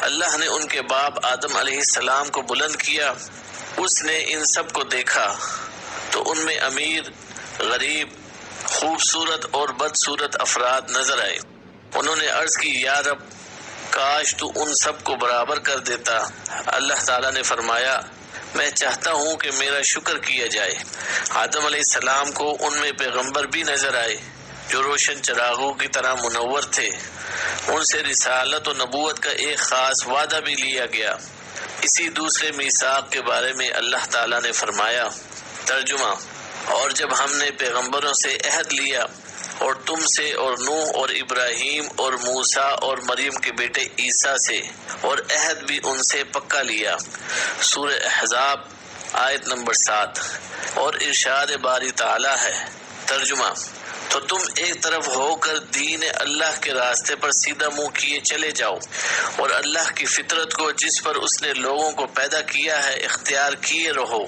اللہ نے ان کے باپ آدم علیہ السلام کو بلند کیا۔ اس نے ان سب کو دیکھا تو ان میں امیر، غریب، خوبصورت اور بدصورت افراد نظر آئے۔ انہوں نے عرض کی، یا رب، کاش تو ان سب کو برابر کر دیتا۔ اللہ تعالیٰ نے فرمایا، میں چاہتا ہوں کہ میرا شکر کیا جائے۔ آدم علیہ السلام کو ان میں پیغمبر بھی نظر آئے جو روشن چراغوں کی طرح منور تھے۔ ان سے رسالت و نبوت کا ایک خاص وعدہ بھی لیا گیا۔ اسی دوسرے میثاق کے بارے میں اللہ تعالیٰ نے فرمایا، ترجمہ، اور جب ہم نے پیغمبروں سے عہد لیا اور تم سے اور نوح اور ابراہیم اور موسیٰ اور مریم کے بیٹے عیسیٰ سے، اور عہد بھی ان سے پکا لیا۔ سورہ احزاب آیت نمبر 7۔ اور ارشاد باری تعالیٰ ہے، ترجمہ، تو تم ایک طرف ہو کر دین اللہ کے راستے پر سیدھا منہ کیے چلے جاؤ اور اللہ کی فطرت کو جس پر اس نے لوگوں کو پیدا کیا ہے اختیار کیے رہو۔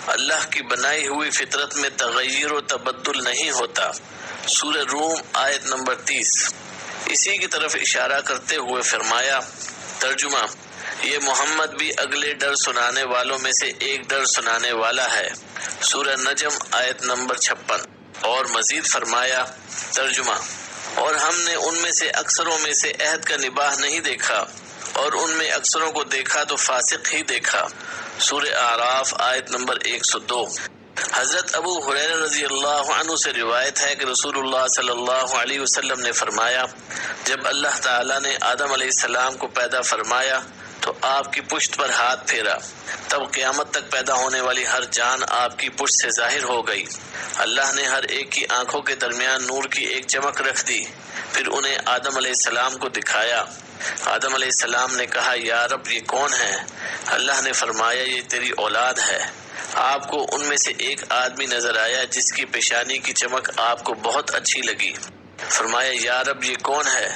اللہ کی بنائی ہوئی فطرت میں تغیر و تبدل نہیں ہوتا۔ سورہ روم آیت نمبر 30۔ اسی کی طرف اشارہ کرتے ہوئے فرمایا، ترجمہ، یہ محمد بھی اگلے ڈر سنانے والوں میں سے ایک ڈر سنانے والا ہے۔ سورہ نجم آیت نمبر 56۔ اور مزید فرمایا، ترجمہ، اور ہم نے ان میں سے اکثروں میں سے عہد کا نباہ نہیں دیکھا اور ان میں اکثروں کو دیکھا تو فاسق ہی دیکھا۔ سورہ اعراف آیت نمبر 102۔ حضرت ابو ہریرہ رضی اللہ عنہ سے روایت ہے کہ رسول اللہ صلی اللہ علیہ وسلم نے فرمایا، جب اللہ تعالیٰ نے آدم علیہ السلام کو پیدا فرمایا تو آپ کی پشت پر ہاتھ پھیرا، تب قیامت تک پیدا ہونے والی ہر جان آپ کی پشت سے ظاہر ہو گئی۔ اللہ نے ہر ایک کی آنکھوں کے درمیان نور کی ایک چمک رکھ دی، پھر انہیں آدم علیہ السلام کو دکھایا۔ آدم علیہ السلام نے کہا، یا رب، یہ کون ہے؟ اللہ نے فرمایا، یہ تیری اولاد ہے۔ آپ کو ان میں سے ایک آدمی نظر آیا جس کی پیشانی کی چمک آپ کو بہت اچھی لگی۔ فرمایا، یا رب، یہ کون ہے؟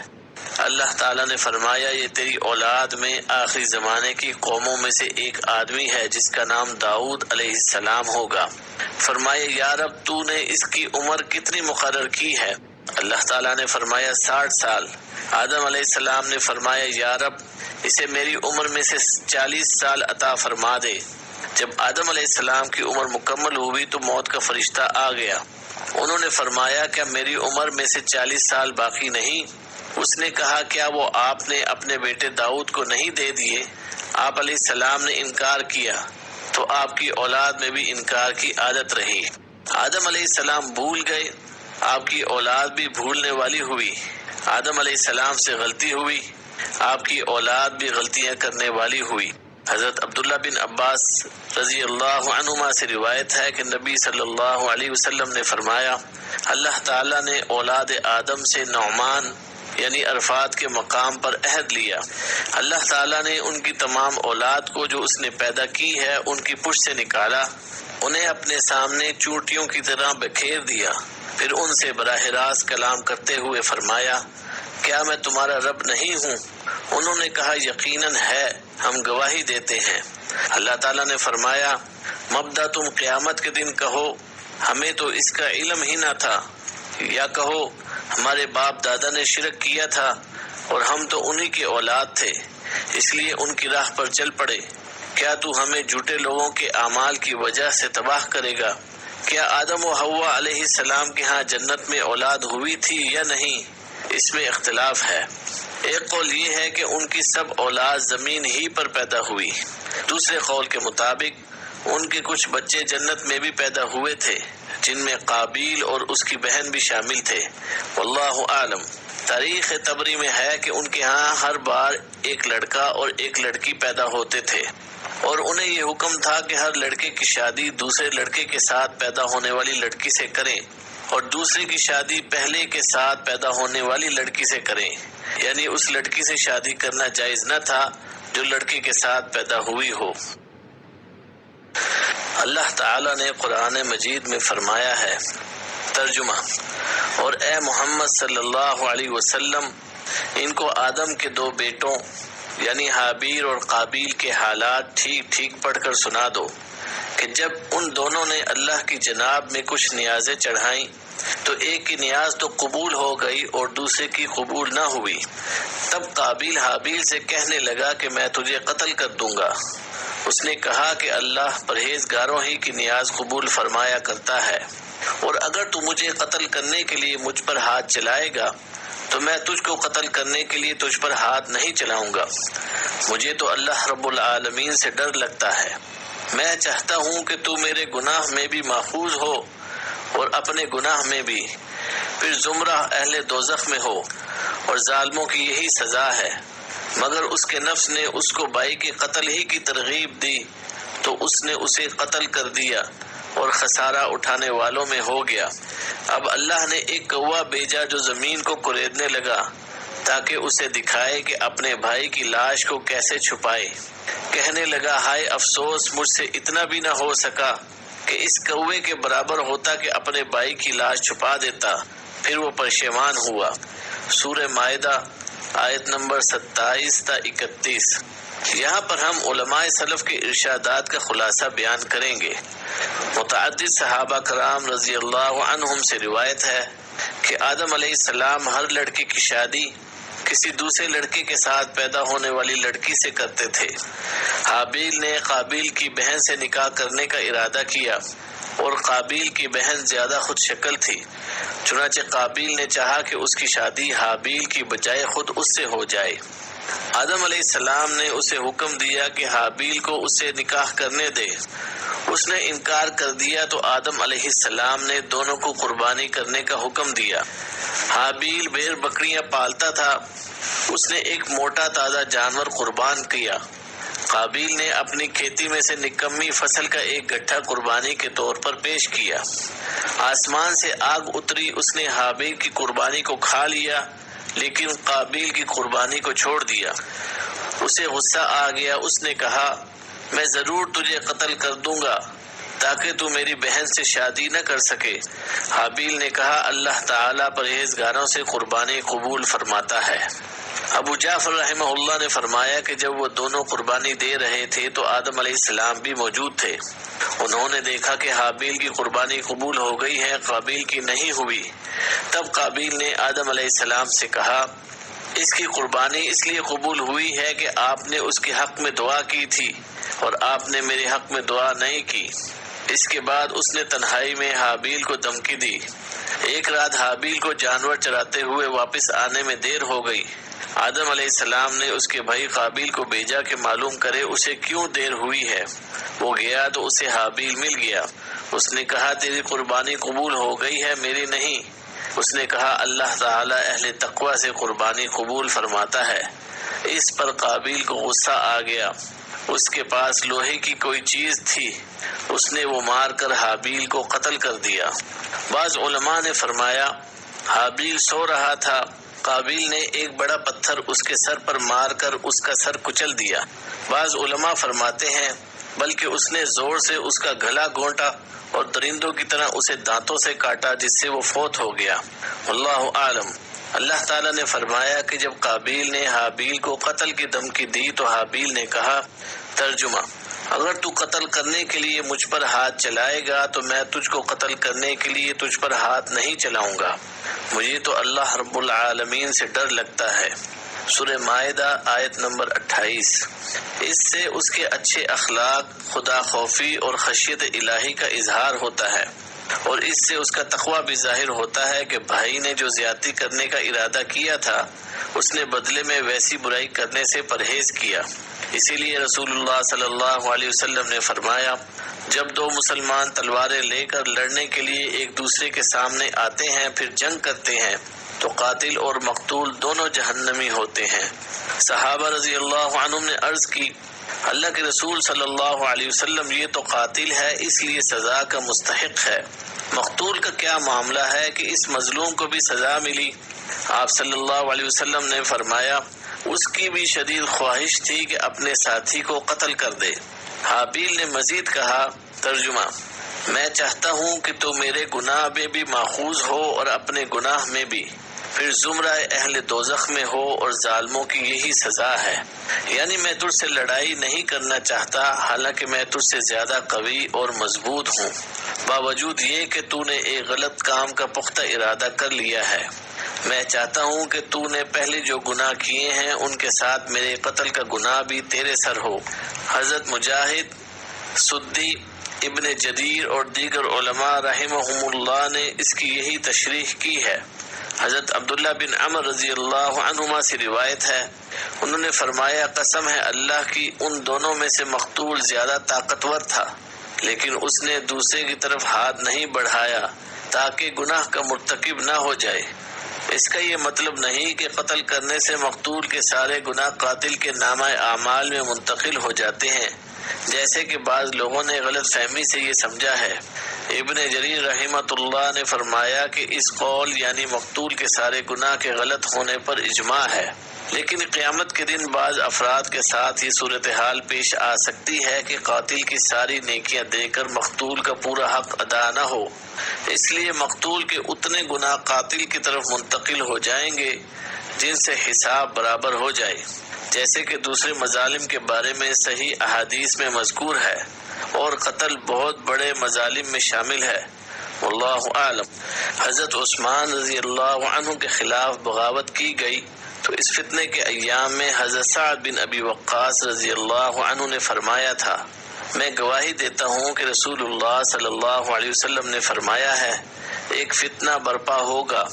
اللہ تعالیٰ نے فرمایا، یہ تیری اولاد میں آخری زمانے کی قوموں میں سے ایک آدمی ہے جس کا نام داؤد علیہ السلام ہوگا۔ فرمایا، یا رب، تو نے اس کی عمر کتنی مقرر کی ہے؟ اللہ تعالیٰ نے فرمایا، 60 سال۔ آدم علیہ السلام نے فرمایا، یا رب، اسے میری عمر میں سے 40 سال عطا فرما دے۔ جب آدم علیہ السلام کی عمر مکمل ہوئی تو موت کا فرشتہ آ گیا۔ انہوں نے فرمایا، کیا میری عمر میں سے 40 سال باقی نہیں؟ اس نے کہا، کیا وہ آپ نے اپنے بیٹے داؤد کو نہیں دے دیے؟ آپ علیہ السلام نے انکار کیا تو آپ کی اولاد میں بھی انکار کی عادت رہی۔ آدم علیہ السلام بھول گئے، آپ کی اولاد بھی بھولنے والی ہوئی۔ آدم علیہ السلام سے غلطی ہوئی، آپ کی اولاد بھی غلطیاں کرنے والی ہوئی۔ حضرت عبداللہ بن عباس رضی اللہ عنہما سے روایت ہے کہ نبی صلی اللہ علیہ وسلم نے فرمایا، اللہ تعالیٰ نے اولاد آدم سے نعمان یعنی عرفات کے مقام پر عہد لیا۔ اللہ تعالیٰ نے ان کی تمام اولاد کو جو اس نے پیدا کی ہے ان کی پشت سے نکالا، انہیں اپنے سامنے چونٹیوں کی طرح بکھیر دیا، پھر ان سے براہ راست کلام کرتے ہوئے فرمایا، کیا میں تمہارا رب نہیں ہوں؟ انہوں نے کہا یقیناً ہے، ہم گواہی دیتے ہیں۔ اللہ تعالیٰ نے فرمایا مبدا تم قیامت کے دن کہو ہمیں تو اس کا علم ہی نہ تھا، یا کہو ہمارے باپ دادا نے شرک کیا تھا اور ہم تو انہی کے اولاد تھے، اس لیے ان کی راہ پر چل پڑے۔ کیا تو ہمیں جھوٹے لوگوں کے اعمال کی وجہ سے تباہ کرے گا؟ کیا آدم و حوا علیہ السلام کے ہاں جنت میں اولاد ہوئی تھی یا نہیں؟ اس میں اختلاف ہے۔ ایک قول یہ ہے کہ ان کی سب اولاد زمین ہی پر پیدا ہوئی، دوسرے قول کے مطابق ان کے کچھ بچے جنت میں بھی پیدا ہوئے تھے، جن میں قابیل اور اس کی بہن بھی شامل تھے، واللہ عالم۔ تاریخ طبری میں ہے کہ ان کے ہاں ہر بار ایک لڑکا اور ایک لڑکی پیدا ہوتے تھے، اور انہیں یہ حکم تھا کہ ہر لڑکے کی شادی دوسرے لڑکے کے ساتھ پیدا ہونے والی لڑکی سے کریں، اور دوسرے کی شادی پہلے کے ساتھ پیدا ہونے والی لڑکی سے کریں، یعنی اس لڑکی سے شادی کرنا جائز نہ تھا جو لڑکے کے ساتھ پیدا ہوئی ہو۔ اللہ تعالیٰ نے قرآن مجید میں فرمایا ہے، ترجمہ: اور اے محمد صلی اللہ علیہ وسلم ان کو آدم کے دو بیٹوں یعنی حابیل اور قابیل کے حالات ٹھیک ٹھیک پڑھ کر سنا دو کہ جب ان دونوں نے اللہ کی جناب میں کچھ نیازیں چڑھائیں تو ایک کی نیاز تو قبول ہو گئی اور دوسرے کی قبول نہ ہوئی۔ تب قابیل حابیل سے کہنے لگا کہ میں تجھے قتل کر دوں گا۔ اس نے کہا کہ اللہ پرہیزگاروں ہی کی نیاز قبول فرمایا کرتا ہے، اور اگر تو مجھے قتل کرنے کے لیے مجھ پر ہاتھ چلائے گا تو میں تجھ کو قتل کرنے کے لیے تجھ پر ہاتھ نہیں چلاؤں گا۔ مجھے تو اللہ رب العالمین سے ڈر لگتا ہے، میں چاہتا ہوں کہ تو میرے گناہ میں بھی محفوظ ہو اور اپنے گناہ میں بھی، پھر زمرہ اہل دوزخ میں ہو، اور ظالموں کی یہی سزا ہے۔ مگر اس کے نفس نے اس کو بھائی کے قتل ہی کی ترغیب دی تو اس نے اسے قتل کر دیا اور خسارہ اٹھانے والوں میں ہو گیا۔ اب اللہ نے ایک کوا بھیجا جو زمین کو کریدنے لگا تاکہ اسے دکھائے کہ اپنے بھائی کی لاش کو کیسے چھپائے۔ کہنے لگا ہائے افسوس، مجھ سے اتنا بھی نہ ہو سکا کہ اس کوے کے برابر ہوتا کہ اپنے بھائی کی لاش چھپا دیتا۔ پھر وہ پشیمان ہوا۔ سورہ مائدہ آیت نمبر 27 تا 31۔ یہاں پر ہم علماء سلف کے ارشادات کا خلاصہ بیان کریں گے۔ متعدد صحابہ کرام رضی اللہ عنہم سے روایت ہے کہ آدم علیہ السلام ہر لڑکے کی شادی کسی دوسرے لڑکے کے ساتھ پیدا ہونے والی لڑکی سے کرتے تھے۔ حابیل نے قابیل کی بہن سے نکاح کرنے کا ارادہ کیا اور قابیل کی بہن زیادہ خود شکل تھی، چنانچہ قابیل نے چاہا کہ اس کی شادی حابیل کی بجائے خود اس سے ہو جائے۔ آدم علیہ السلام نے اسے حکم دیا کہ حابیل کو اس سے نکاح کرنے دے۔ اس نے انکار کر دیا تو آدم علیہ السلام نے دونوں کو قربانی کرنے کا حکم دیا۔ حابیل بھیڑ بکریاں پالتا تھا، اس نے ایک موٹا تازہ جانور قربان کیا۔ قابیل نے اپنی کھیتی میں سے نکمی فصل کا ایک گٹھا قربانی کے طور پر پیش کیا۔ آسمان سے آگ اتری، اس نے حابیل کی قربانی کو کھا لیا لیکن قابیل کی قربانی کو چھوڑ دیا۔ اسے غصہ آ گیا، اس نے کہا میں ضرور تجھے قتل کر دوں گا تاکہ تو میری بہن سے شادی نہ کر سکے۔ حابیل نے کہا اللہ تعالیٰ پرہیزگاروں سے قربانی قبول فرماتا ہے۔ ابو جعفر رحمہ اللہ نے فرمایا کہ جب وہ دونوں قربانی دے رہے تھے تو آدم علیہ السلام بھی موجود تھے۔ انہوں نے دیکھا کہ حابیل کی قربانی قبول ہو گئی ہے، قابیل کی نہیں ہوئی۔ تب قابیل نے آدم علیہ السلام سے کہا اس کی قربانی اس لیے قبول ہوئی ہے کہ آپ نے اس کے حق میں دعا کی تھی اور آپ نے میرے حق میں دعا نہیں کی۔ اس کے بعد اس نے تنہائی میں حابیل کو دھمکی دی۔ ایک رات حابیل کو جانور چراتے ہوئے واپس آنے میں دیر ہو گئی۔ آدم علیہ السلام نے اس کے بھائی قابیل کو بھیجا کہ معلوم کرے اسے کیوں دیر ہوئی ہے۔ وہ گیا تو اسے حابیل مل گیا۔ اس نے کہا تیری قربانی قبول ہو گئی ہے، میری نہیں۔ اس نے کہا اللہ تعالیٰ اہل تقوی سے قربانی قبول فرماتا ہے۔ اس پر قابیل کو غصہ آ گیا۔ اس کے پاس لوہے کی کوئی چیز تھی، اس نے وہ مار کر حابیل کو قتل کر دیا۔ بعض علماء نے فرمایا حابیل سو رہا تھا، قابیل نے ایک بڑا پتھر اس کے سر پر مار کر اس کا سر کچل دیا۔ بعض علماء فرماتے ہیں بلکہ اس نے زور سے اس کا گلا گھونٹا اور درندوں کی طرح اسے دانتوں سے کاٹا جس سے وہ فوت ہو گیا۔ واللہ عالم۔ اللہ تعالیٰ نے فرمایا کہ جب قابیل نے حابیل کو قتل کی دھمکی دی تو حابیل نے کہا، ترجمہ: اگر تو قتل کرنے کے لیے مجھ پر ہاتھ چلائے گا تو میں تجھ کو قتل کرنے کے لیے تجھ پر ہاتھ نہیں چلاؤں گا، مجھے تو اللہ رب العالمین سے ڈر لگتا ہے۔ سورہ مائدہ آیت نمبر 28۔ اس سے اس کے اچھے اخلاق، خدا خوفی اور خشیت الہی کا اظہار ہوتا ہے، اور اس سے اس کا تقوی بھی ظاہر ہوتا ہے کہ بھائی نے جو زیادتی کرنے کا ارادہ کیا تھا اس نے بدلے میں ویسی برائی کرنے سے پرہیز کیا۔ اسی لیے رسول اللہ صلی اللہ علیہ وسلم نے فرمایا، جب دو مسلمان تلواریں لے کر لڑنے کے لیے ایک دوسرے کے سامنے آتے ہیں پھر جنگ کرتے ہیں تو قاتل اور مقتول دونوں جہنمی ہوتے ہیں۔ صحابہ رضی اللہ عنہم نے عرض کی، اللہ کے رسول صلی اللہ علیہ وسلم، یہ تو قاتل ہے اس لیے سزا کا مستحق ہے، مقتول کا کیا معاملہ ہے کہ اس مظلوم کو بھی سزا ملی؟ آپ صلی اللہ علیہ وسلم نے فرمایا، اس کی بھی شدید خواہش تھی کہ اپنے ساتھی کو قتل کر دے۔ حابیل نے مزید کہا، ترجمہ: میں چاہتا ہوں کہ تو میرے گناہ میں بھی ماخوذ ہو اور اپنے گناہ میں بھی، پھر زمرہ اہل دوزخ میں ہو اور ظالموں کی یہی سزا ہے۔ یعنی میں تجھ سے لڑائی نہیں کرنا چاہتا، حالانکہ میں تجھ سے زیادہ قوی اور مضبوط ہوں، باوجود یہ کہ تو نے ایک غلط کام کا پختہ ارادہ کر لیا ہے۔ میں چاہتا ہوں کہ تو نے پہلے جو گناہ کیے ہیں ان کے ساتھ میرے قتل کا گناہ بھی تیرے سر ہو۔ حضرت مجاہد، سدی، ابن جریر اور دیگر علماء رحمہم اللہ نے اس کی یہی تشریح کی ہے۔ حضرت عبداللہ بن عمر رضی اللہ عنہما سے روایت ہے، انہوں نے فرمایا، قسم ہے اللہ کی، ان دونوں میں سے مقتول زیادہ طاقتور تھا، لیکن اس نے دوسرے کی طرف ہاتھ نہیں بڑھایا تاکہ گناہ کا مرتکب نہ ہو جائے۔ اس کا یہ مطلب نہیں کہ قتل کرنے سے مقتول کے سارے گناہ قاتل کے نامہ اعمال میں منتقل ہو جاتے ہیں، جیسے کہ بعض لوگوں نے غلط فہمی سے یہ سمجھا ہے۔ ابن جریر رحمۃ اللہ نے فرمایا کہ اس قول یعنی مقتول کے سارے گناہ کے غلط ہونے پر اجماع ہے، لیکن قیامت کے دن بعض افراد کے ساتھ یہ صورتحال پیش آ سکتی ہے کہ قاتل کی ساری نیکیاں دے کر مقتول کا پورا حق ادا نہ ہو، اس لیے مقتول کے اتنے گناہ قاتل کی طرف منتقل ہو جائیں گے جن سے حساب برابر ہو جائے، جیسے کہ دوسرے مظالم کے بارے میں صحیح احادیث میں مذکور ہے، اور قتل بہت بڑے مظالم میں شامل ہے۔ واللہ اعلم۔ حضرت عثمان رضی اللہ عنہ کے خلاف بغاوت کی گئی تو اس فتنے کے ایام میں حضرت سعد بن ابی وقاص رضی اللہ عنہ نے فرمایا تھا، میں گواہی دیتا ہوں کہ رسول اللہ صلی اللہ علیہ وسلم نے فرمایا ہے، ایک فتنہ برپا ہوگا،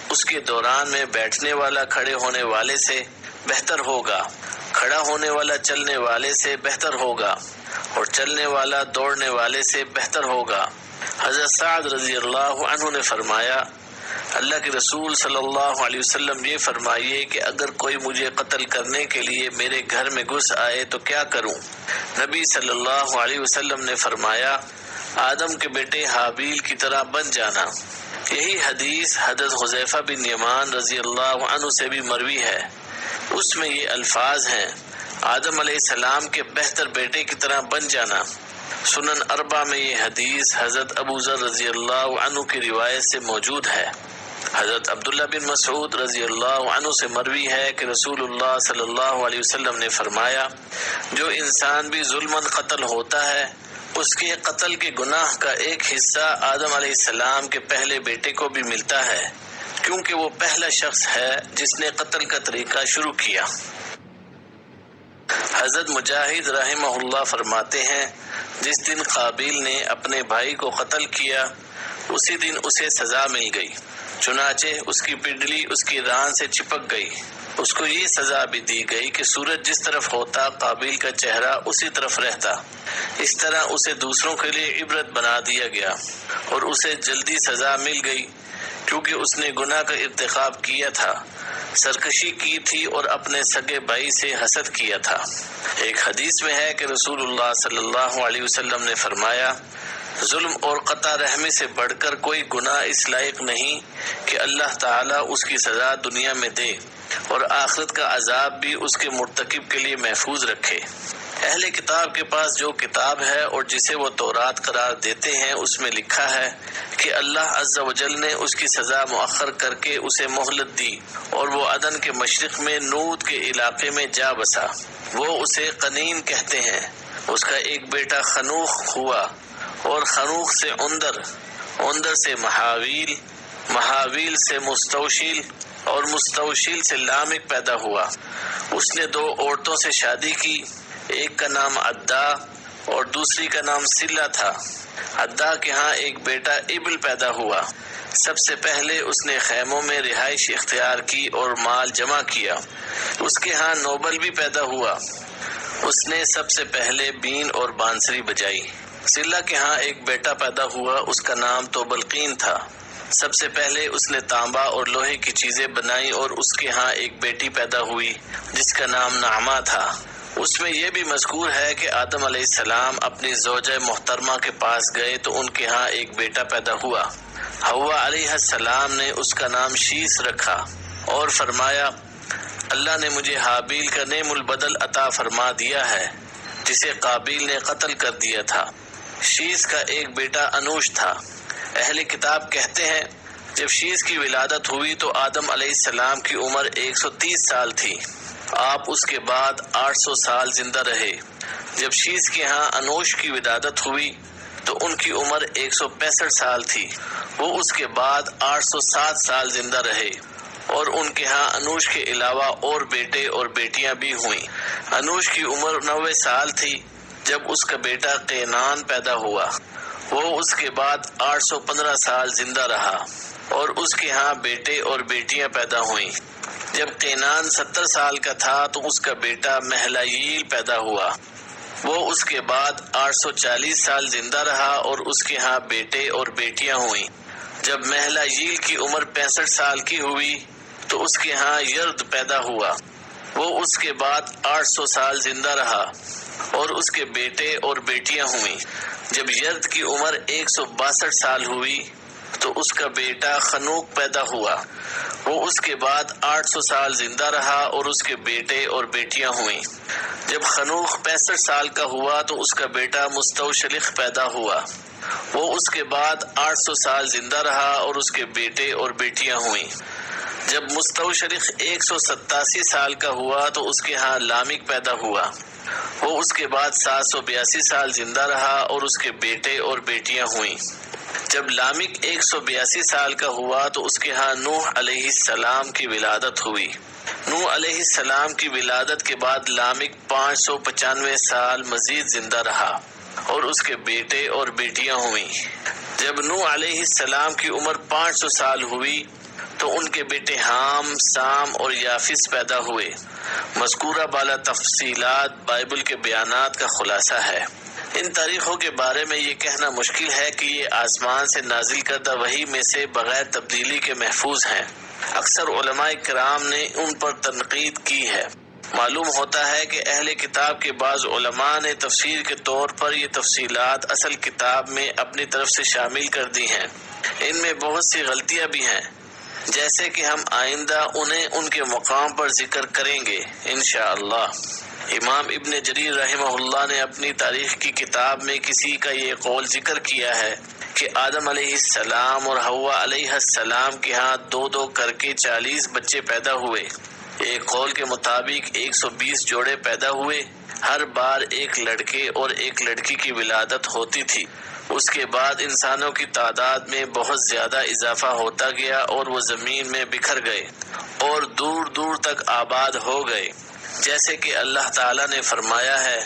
اس کے دوران میں بیٹھنے والا کھڑے ہونے والے سے بہتر ہوگا، کھڑا ہونے والا چلنے والے سے بہتر ہوگا، اور چلنے والا دوڑنے والے سے بہتر ہوگا۔ حضرت سعد رضی اللہ عنہ نے فرمایا، اللہ کے رسول صلی اللہ علیہ وسلم یہ فرمائیے کہ اگر کوئی مجھے قتل کرنے کے لیے میرے گھر میں گھس آئے تو کیا کروں؟ نبی صلی اللہ علیہ وسلم نے فرمایا، آدم کے بیٹے حابیل کی طرح بن جانا۔ یہی حدیث حضرت حذیفہ بن یمان رضی اللہ عنہ سے بھی مروی ہے، اس میں یہ الفاظ ہیں، آدم علیہ السلام کے بہتر بیٹے کی طرح بن جانا۔ سنن اربع میں یہ حدیث حضرت ابو ذر رضی اللہ عنہ کی روایت سے موجود ہے۔ حضرت عبداللہ بن مسعود رضی اللہ عنہ سے مروی ہے کہ رسول اللہ صلی اللہ علیہ وسلم نے فرمایا، جو انسان بھی ظلماً قتل ہوتا ہے اس کے قتل کے گناہ کا ایک حصہ آدم علیہ السلام کے پہلے بیٹے کو بھی ملتا ہے، کیونکہ وہ پہلا شخص ہے جس نے قتل کا طریقہ شروع کیا۔ حضرت مجاہد رحمہ اللہ فرماتے ہیں، جس دن قابیل نے اپنے بھائی کو قتل کیا اسی دن اسے سزا مل گئی، چنانچہ اس کی پنڈلی اس کی ران سے چپک گئی۔ اس کو یہ سزا بھی دی گئی کہ سورج جس طرف ہوتا قابیل کا چہرہ اسی طرف رہتا، اس طرح اسے دوسروں کے لیے عبرت بنا دیا گیا، اور اسے جلدی سزا مل گئی کیونکہ اس نے گناہ کا ارتکاب کیا تھا، سرکشی کی تھی اور اپنے سگے بھائی سے حسد کیا تھا۔ ایک حدیث میں ہے کہ رسول اللہ صلی اللہ علیہ وسلم نے فرمایا، ظلم اور قطع رحمی سے بڑھ کر کوئی گناہ اس لائق نہیں کہ اللہ تعالیٰ اس کی سزا دنیا میں دے اور آخرت کا عذاب بھی اس کے مرتکب کے لیے محفوظ رکھے۔ اہل کتاب کے پاس جو کتاب ہے اور جسے وہ تورات قرار دیتے ہیں، اس میں لکھا ہے کہ اللہ عز و جل نے اس کی سزا مؤخر کر کے اسے مہلت دی اور وہ عدن کے مشرق میں نود کے علاقے میں جا بسا۔ وہ اسے قنین کہتے ہیں۔ اس کا ایک بیٹا خنوخ ہوا اور خنوخ سے عندر سے محاویل، محاویل سے مستوشیل اور مستوشیل سے لامک پیدا ہوا۔ اس نے 2 عورتوں سے شادی کی، ایک کا نام عدا اور دوسری کا نام سلا تھا۔ عدا کے ہاں ایک بیٹا ابل پیدا ہوا۔ سب سے پہلے اس نے خیموں میں رہائش اختیار کی اور مال جمع کیا۔ اس کے ہاں نوبل بھی پیدا ہوا۔ اس نے سب سے پہلے بین اور بانسری بجائی۔ سلا کے ہاں ایک بیٹا پیدا ہوا، اس کا نام توبلقین تھا۔ سب سے پہلے اس نے تانبا اور لوہے کی چیزیں بنائی اور اس کے ہاں ایک بیٹی پیدا ہوئی جس کا نام نعمہ تھا۔ اس میں یہ بھی مذکور ہے کہ آدم علیہ السلام اپنی زوجہ محترمہ کے پاس گئے تو ان کے ہاں ایک بیٹا پیدا ہوا۔ حوا علیہ السلام نے اس کا نام شیس رکھا اور فرمایا، اللہ نے مجھے حابیل کا نعم البدل عطا فرما دیا ہے جسے قابیل نے قتل کر دیا تھا۔ شیس کا ایک بیٹا انوش تھا۔ اہل کتاب کہتے ہیں جب شیس کی ولادت ہوئی تو آدم علیہ السلام کی عمر 130 سال تھی۔ آپ اس کے بعد 800 سال زندہ رہے۔ جب شیس کے ہاں انوش کی ولادت ہوئی تو ان کی عمر 165 سال تھی۔ وہ اس کے بعد 807 سال زندہ رہے اور ان کے ہاں انوش کے علاوہ اور بیٹے اور بیٹیاں بھی ہوئیں۔ انوش کی عمر 90 سال تھی جب اس کا بیٹا قینان پیدا ہوا۔ وہ اس کے بعد 815 سال زندہ رہا اور اس کے ہاں بیٹے اور بیٹیاں پیدا ہوئیں۔ جب قینان 70 سال کا تھا تو اس کا بیٹا مہلائیل پیدا ہوا۔ وہ اس کے بعد 840 سال زندہ رہا اور اس کے ہاں بیٹے اور بیٹیاں ہوئیں۔ جب مہلائیل کی عمر 65 سال کی ہوئی تو اس کے ہاں یرد پیدا ہوا۔ وہ اس کے بعد 800 سال زندہ رہا اور اس کے بیٹے اور بیٹیاں ہوئیں۔ جب یرد کی عمر 162 سال ہوئی تو اس کا بیٹا خنوق پیدا ہوا۔ وہ اس کے بعد 800 سال زندہ رہا اور اس کے بیٹے اور بیٹیاں ہوئیں۔ جب خنوق 65 سال کا ہوا تو اس کا بیٹا مستوشلخ پیدا ہوا۔ وہ اس کے بعد 800 سال زندہ رہا اور اس کے بیٹے اور بیٹیاں ہوئیں۔ جب مستوشلخ 187 سال کا ہوا تو اس کے ہاں لامک پیدا ہوا۔ وہ اس کے بعد 782 سال زندہ رہا اور اس کے بیٹے اور بیٹیاں ہوئیں۔ جب لامک 182 سال کا ہوا تو اس کے ہاں نوح علیہ السلام کی ولادت ہوئی۔ نوح علیہ السلام کی ولادت کے بعد لامک 595 سال مزید زندہ رہا اور اس کے بیٹے اور بیٹیاں ہوئیں۔ جب نوح علیہ السلام کی عمر 500 سال ہوئی تو ان کے بیٹے حام، سام اور یافس پیدا ہوئے۔ مذکورہ بالا تفصیلات بائبل کے بیانات کا خلاصہ ہے۔ ان تاریخوں کے بارے میں یہ کہنا مشکل ہے کہ یہ آسمان سے نازل کردہ وحی میں سے بغیر تبدیلی کے محفوظ ہیں۔ اکثر علماء کرام نے ان پر تنقید کی ہے۔ معلوم ہوتا ہے کہ اہل کتاب کے بعض علماء نے تفسیر کے طور پر یہ تفصیلات اصل کتاب میں اپنی طرف سے شامل کر دی ہیں۔ ان میں بہت سی غلطیاں بھی ہیں، جیسے کہ ہم آئندہ انہیں ان کے مقام پر ذکر کریں گے انشاءاللہ۔ امام ابن جریر رحمہ اللہ نے اپنی تاریخ کی کتاب میں کسی کا یہ قول ذکر کیا ہے کہ آدم علیہ السلام اور حوا علیہ السلام کے ہاں 2 کر کے 40 بچے پیدا ہوئے۔ ایک قول کے مطابق 120 جوڑے پیدا ہوئے۔ ہر بار ایک لڑکے اور ایک لڑکی کی ولادت ہوتی تھی۔ اس کے بعد انسانوں کی تعداد میں بہت زیادہ اضافہ ہوتا گیا اور وہ زمین میں بکھر گئے اور دور دور تک آباد ہو گئے، جیسے کہ اللہ تعالیٰ نے فرمایا ہے۔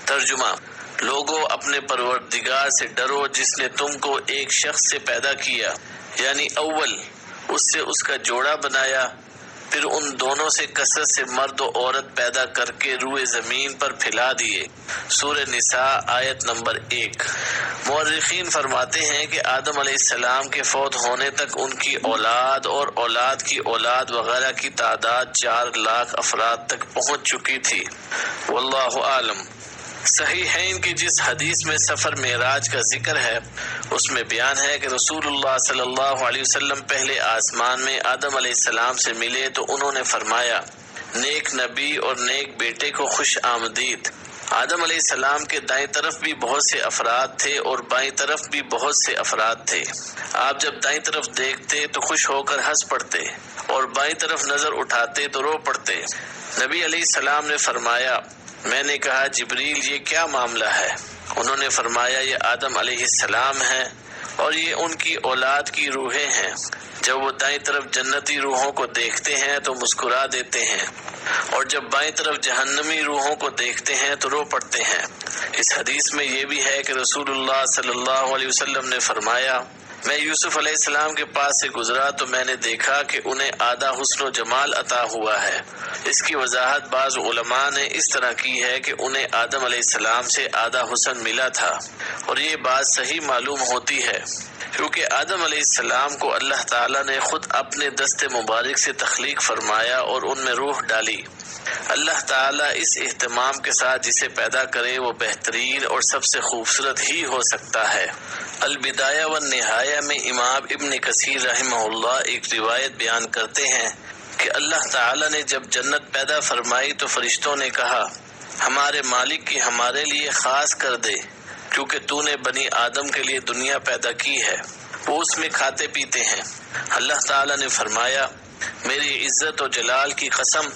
ترجمہ: لوگوں اپنے پروردگار سے ڈرو جس نے تم کو ایک شخص سے پیدا کیا، یعنی اول، اس سے اس کا جوڑا بنایا، پھر ان دونوں سے کثرت سے مرد و عورت پیدا کر کے روئے زمین پر پھیلا دیے۔ سورہ نساء آیت نمبر 1۔ مورخین فرماتے ہیں کہ آدم علیہ السلام کے فوت ہونے تک ان کی اولاد اور اولاد کی اولاد وغیرہ کی تعداد 4 لاکھ افراد تک پہنچ چکی تھی۔ واللہ عالم۔ صحیحین کی جس حدیث میں سفر معراج کا ذکر ہے اس میں بیان ہے کہ رسول اللہ صلی اللہ علیہ وسلم پہلے آسمان میں آدم علیہ السلام سے ملے تو انہوں نے فرمایا، نیک نبی اور نیک بیٹے کو خوش آمدید۔ آدم علیہ السلام کے دائیں طرف بھی بہت سے افراد تھے اور بائیں طرف بھی بہت سے افراد تھے۔ آپ جب دائیں طرف دیکھتے تو خوش ہو کر ہنس پڑتے اور بائیں طرف نظر اٹھاتے تو رو پڑتے۔ نبی علیہ السلام نے فرمایا، میں نے کہا جبریل یہ کیا معاملہ ہے؟ انہوں نے فرمایا یہ آدم علیہ السلام ہیں اور یہ ان کی اولاد کی روحیں ہیں۔ جب وہ دائیں طرف جنتی روحوں کو دیکھتے ہیں تو مسکرا دیتے ہیں اور جب بائیں طرف جہنمی روحوں کو دیکھتے ہیں تو رو پڑتے ہیں۔ اس حدیث میں یہ بھی ہے کہ رسول اللہ صلی اللہ علیہ وسلم نے فرمایا، میں یوسف علیہ السلام کے پاس سے گزرا تو میں نے دیکھا کہ انہیں آدھا حسن و جمال عطا ہوا ہے۔ اس کی وضاحت بعض علماء نے اس طرح کی ہے کہ انہیں آدم علیہ السلام سے آدھا حسن ملا تھا، اور یہ بات صحیح معلوم ہوتی ہے کیونکہ آدم علیہ السلام کو اللہ تعالیٰ نے خود اپنے دست مبارک سے تخلیق فرمایا اور ان میں روح ڈالی۔ اللہ تعالیٰ اس اہتمام کے ساتھ جسے پیدا کرے وہ بہترین اور سب سے خوبصورت ہی ہو سکتا ہے۔ البدایہ والنہایہ میں امام ابن کثیر رحمہ اللہ ایک روایت بیان کرتے ہیں کہ اللہ تعالیٰ نے جب جنت پیدا فرمائی تو فرشتوں نے کہا، ہمارے مالک کی ہمارے لیے خاص کر دے کیونکہ تو نے بنی آدم کے لیے دنیا پیدا کی ہے، وہ اس میں کھاتے پیتے ہیں۔ اللہ تعالیٰ نے فرمایا، میری عزت و جلال کی قسم،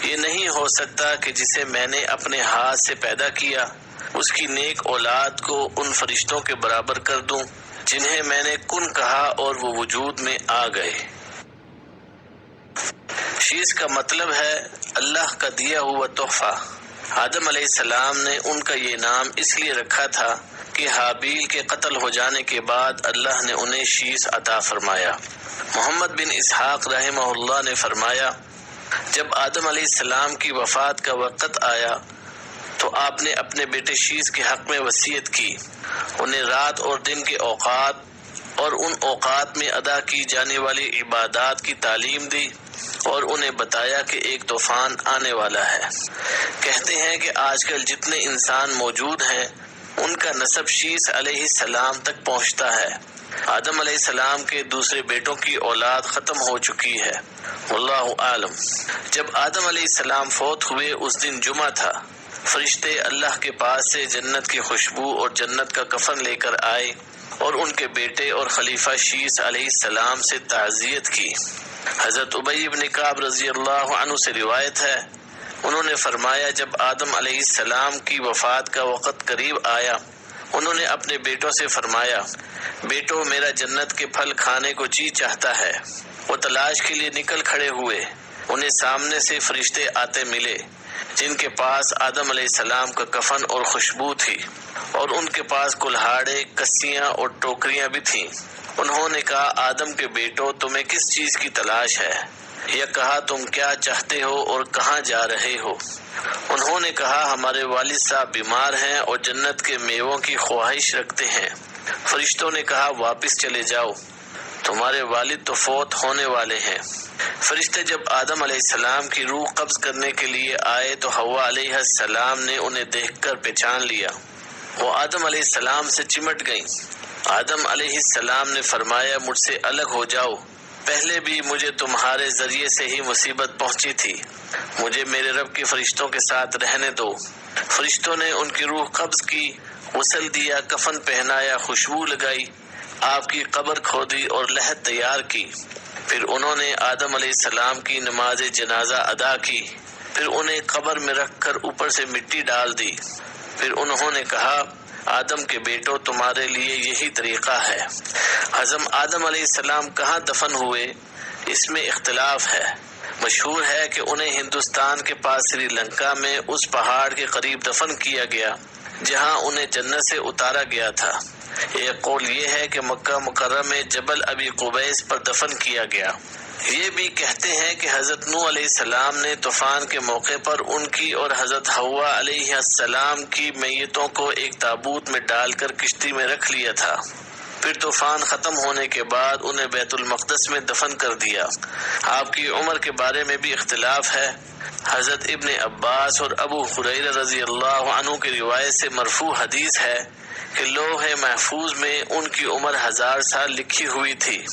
یہ نہیں ہو سکتا کہ جسے میں نے اپنے ہاتھ سے پیدا کیا اس کی نیک اولاد کو ان فرشتوں کے برابر کر دوں جنہیں میں نے کن کہا اور وہ وجود میں آ گئے۔ شیز کا مطلب ہے اللہ کا دیا ہوا تحفہ۔ آدم علیہ السلام نے ان کا یہ نام اس لیے رکھا تھا کہ حابیل کے قتل ہو جانے کے بعد اللہ نے انہیں شیز عطا فرمایا۔ محمد بن اسحاق رحمہ اللہ نے فرمایا، جب آدم علیہ السلام کی وفات کا وقت آیا تو آپ نے اپنے بیٹے شیز کے حق میں وصیت کی، انہیں رات اور دن کے اوقات اور ان اوقات میں ادا کی جانے والی عبادات کی تعلیم دی اور انہیں بتایا کہ ایک طوفان آنے والا ہے۔ کہتے ہیں کہ آج کل جتنے انسان موجود ہیں ان کا نسب شیز علیہ السلام تک پہنچتا ہے۔ آدم علیہ السلام کے دوسرے بیٹوں کی اولاد ختم ہو چکی ہے، واللہ عالم۔ جب آدم علیہ السلام فوت ہوئے اس دن جمعہ تھا، فرشتے اللہ کے پاس سے جنت کی خوشبو اور جنت کا کفن لے کر آئے اور ان کے بیٹے اور خلیفہ شیز علیہ السلام سے تعزیت کی۔ حضرت ابی بن کعب رضی اللہ عنہ سے روایت ہے، انہوں نے فرمایا جب آدم علیہ السلام کی وفات کا وقت قریب آیا انہوں نے اپنے بیٹوں سے فرمایا، بیٹو میرا جنت کے پھل کھانے کو جی چاہتا ہے۔ وہ تلاش کے لیے نکل کھڑے ہوئے، انہیں سامنے سے فرشتے آتے ملے جن کے پاس آدم علیہ السلام کا کفن اور خوشبو تھی اور ان کے پاس کلہاڑے، کسیاں اور ٹوکریاں بھی تھیں۔ انہوں نے کہا، آدم کے بیٹو تمہیں کس چیز کی تلاش ہے؟ یا کہا تم کیا چاہتے ہو اور کہاں جا رہے ہو؟ انہوں نے کہا ہمارے والد صاحب بیمار ہیں اور جنت کے میووں کی خواہش رکھتے ہیں۔ فرشتوں نے کہا واپس چلے جاؤ، تمہارے والد تو فوت ہونے والے ہیں۔ فرشتے جب آدم علیہ السلام کی روح قبض کرنے کے لیے آئے تو حوا علیہ السلام نے انہیں دیکھ کر پہچان لیا، وہ آدم علیہ السلام سے چمٹ گئیں۔ آدم علیہ السلام نے فرمایا مجھ سے الگ ہو جاؤ، پہلے بھی مجھے تمہارے ذریعے سے ہی مصیبت پہنچی تھی، مجھے میرے رب کے فرشتوں کے ساتھ رہنے دو۔ فرشتوں نے ان کی روح قبض کی، غسل دیا، کفن پہنایا، خوشبو لگائی، آپ کی قبر کھودی اور لحد تیار کی۔ پھر انہوں نے آدم علیہ السلام کی نماز جنازہ ادا کی، پھر انہیں قبر میں رکھ کر اوپر سے مٹی ڈال دی۔ پھر انہوں نے کہا آدم کے بیٹو تمہارے لیے یہی طریقہ ہے۔ حضرت آدم علیہ السلام کہاں دفن ہوئے اس میں اختلاف ہے۔ مشہور ہے کہ انہیں ہندوستان کے پاس سری لنکا میں اس پہاڑ کے قریب دفن کیا گیا جہاں انہیں جنت سے اتارا گیا تھا۔ ایک قول یہ ہے کہ مکہ مکرمہ میں جبل ابی قبیس پر دفن کیا گیا۔ یہ بھی کہتے ہیں کہ حضرت نوح علیہ السلام نے طوفان کے موقع پر ان کی اور حضرت حوا علیہ السلام کی میتوں کو ایک تابوت میں ڈال کر کشتی میں رکھ لیا تھا، پھر طوفان ختم ہونے کے بعد انہیں بیت المقدس میں دفن کر دیا۔ آپ کی عمر کے بارے میں بھی اختلاف ہے۔ حضرت ابن عباس اور ابو ہریرہ رضی اللہ عنہ کی روایت سے مرفوع حدیث ہے کہ لوح محفوظ میں ان کی عمر 1000 سال لکھی ہوئی تھی۔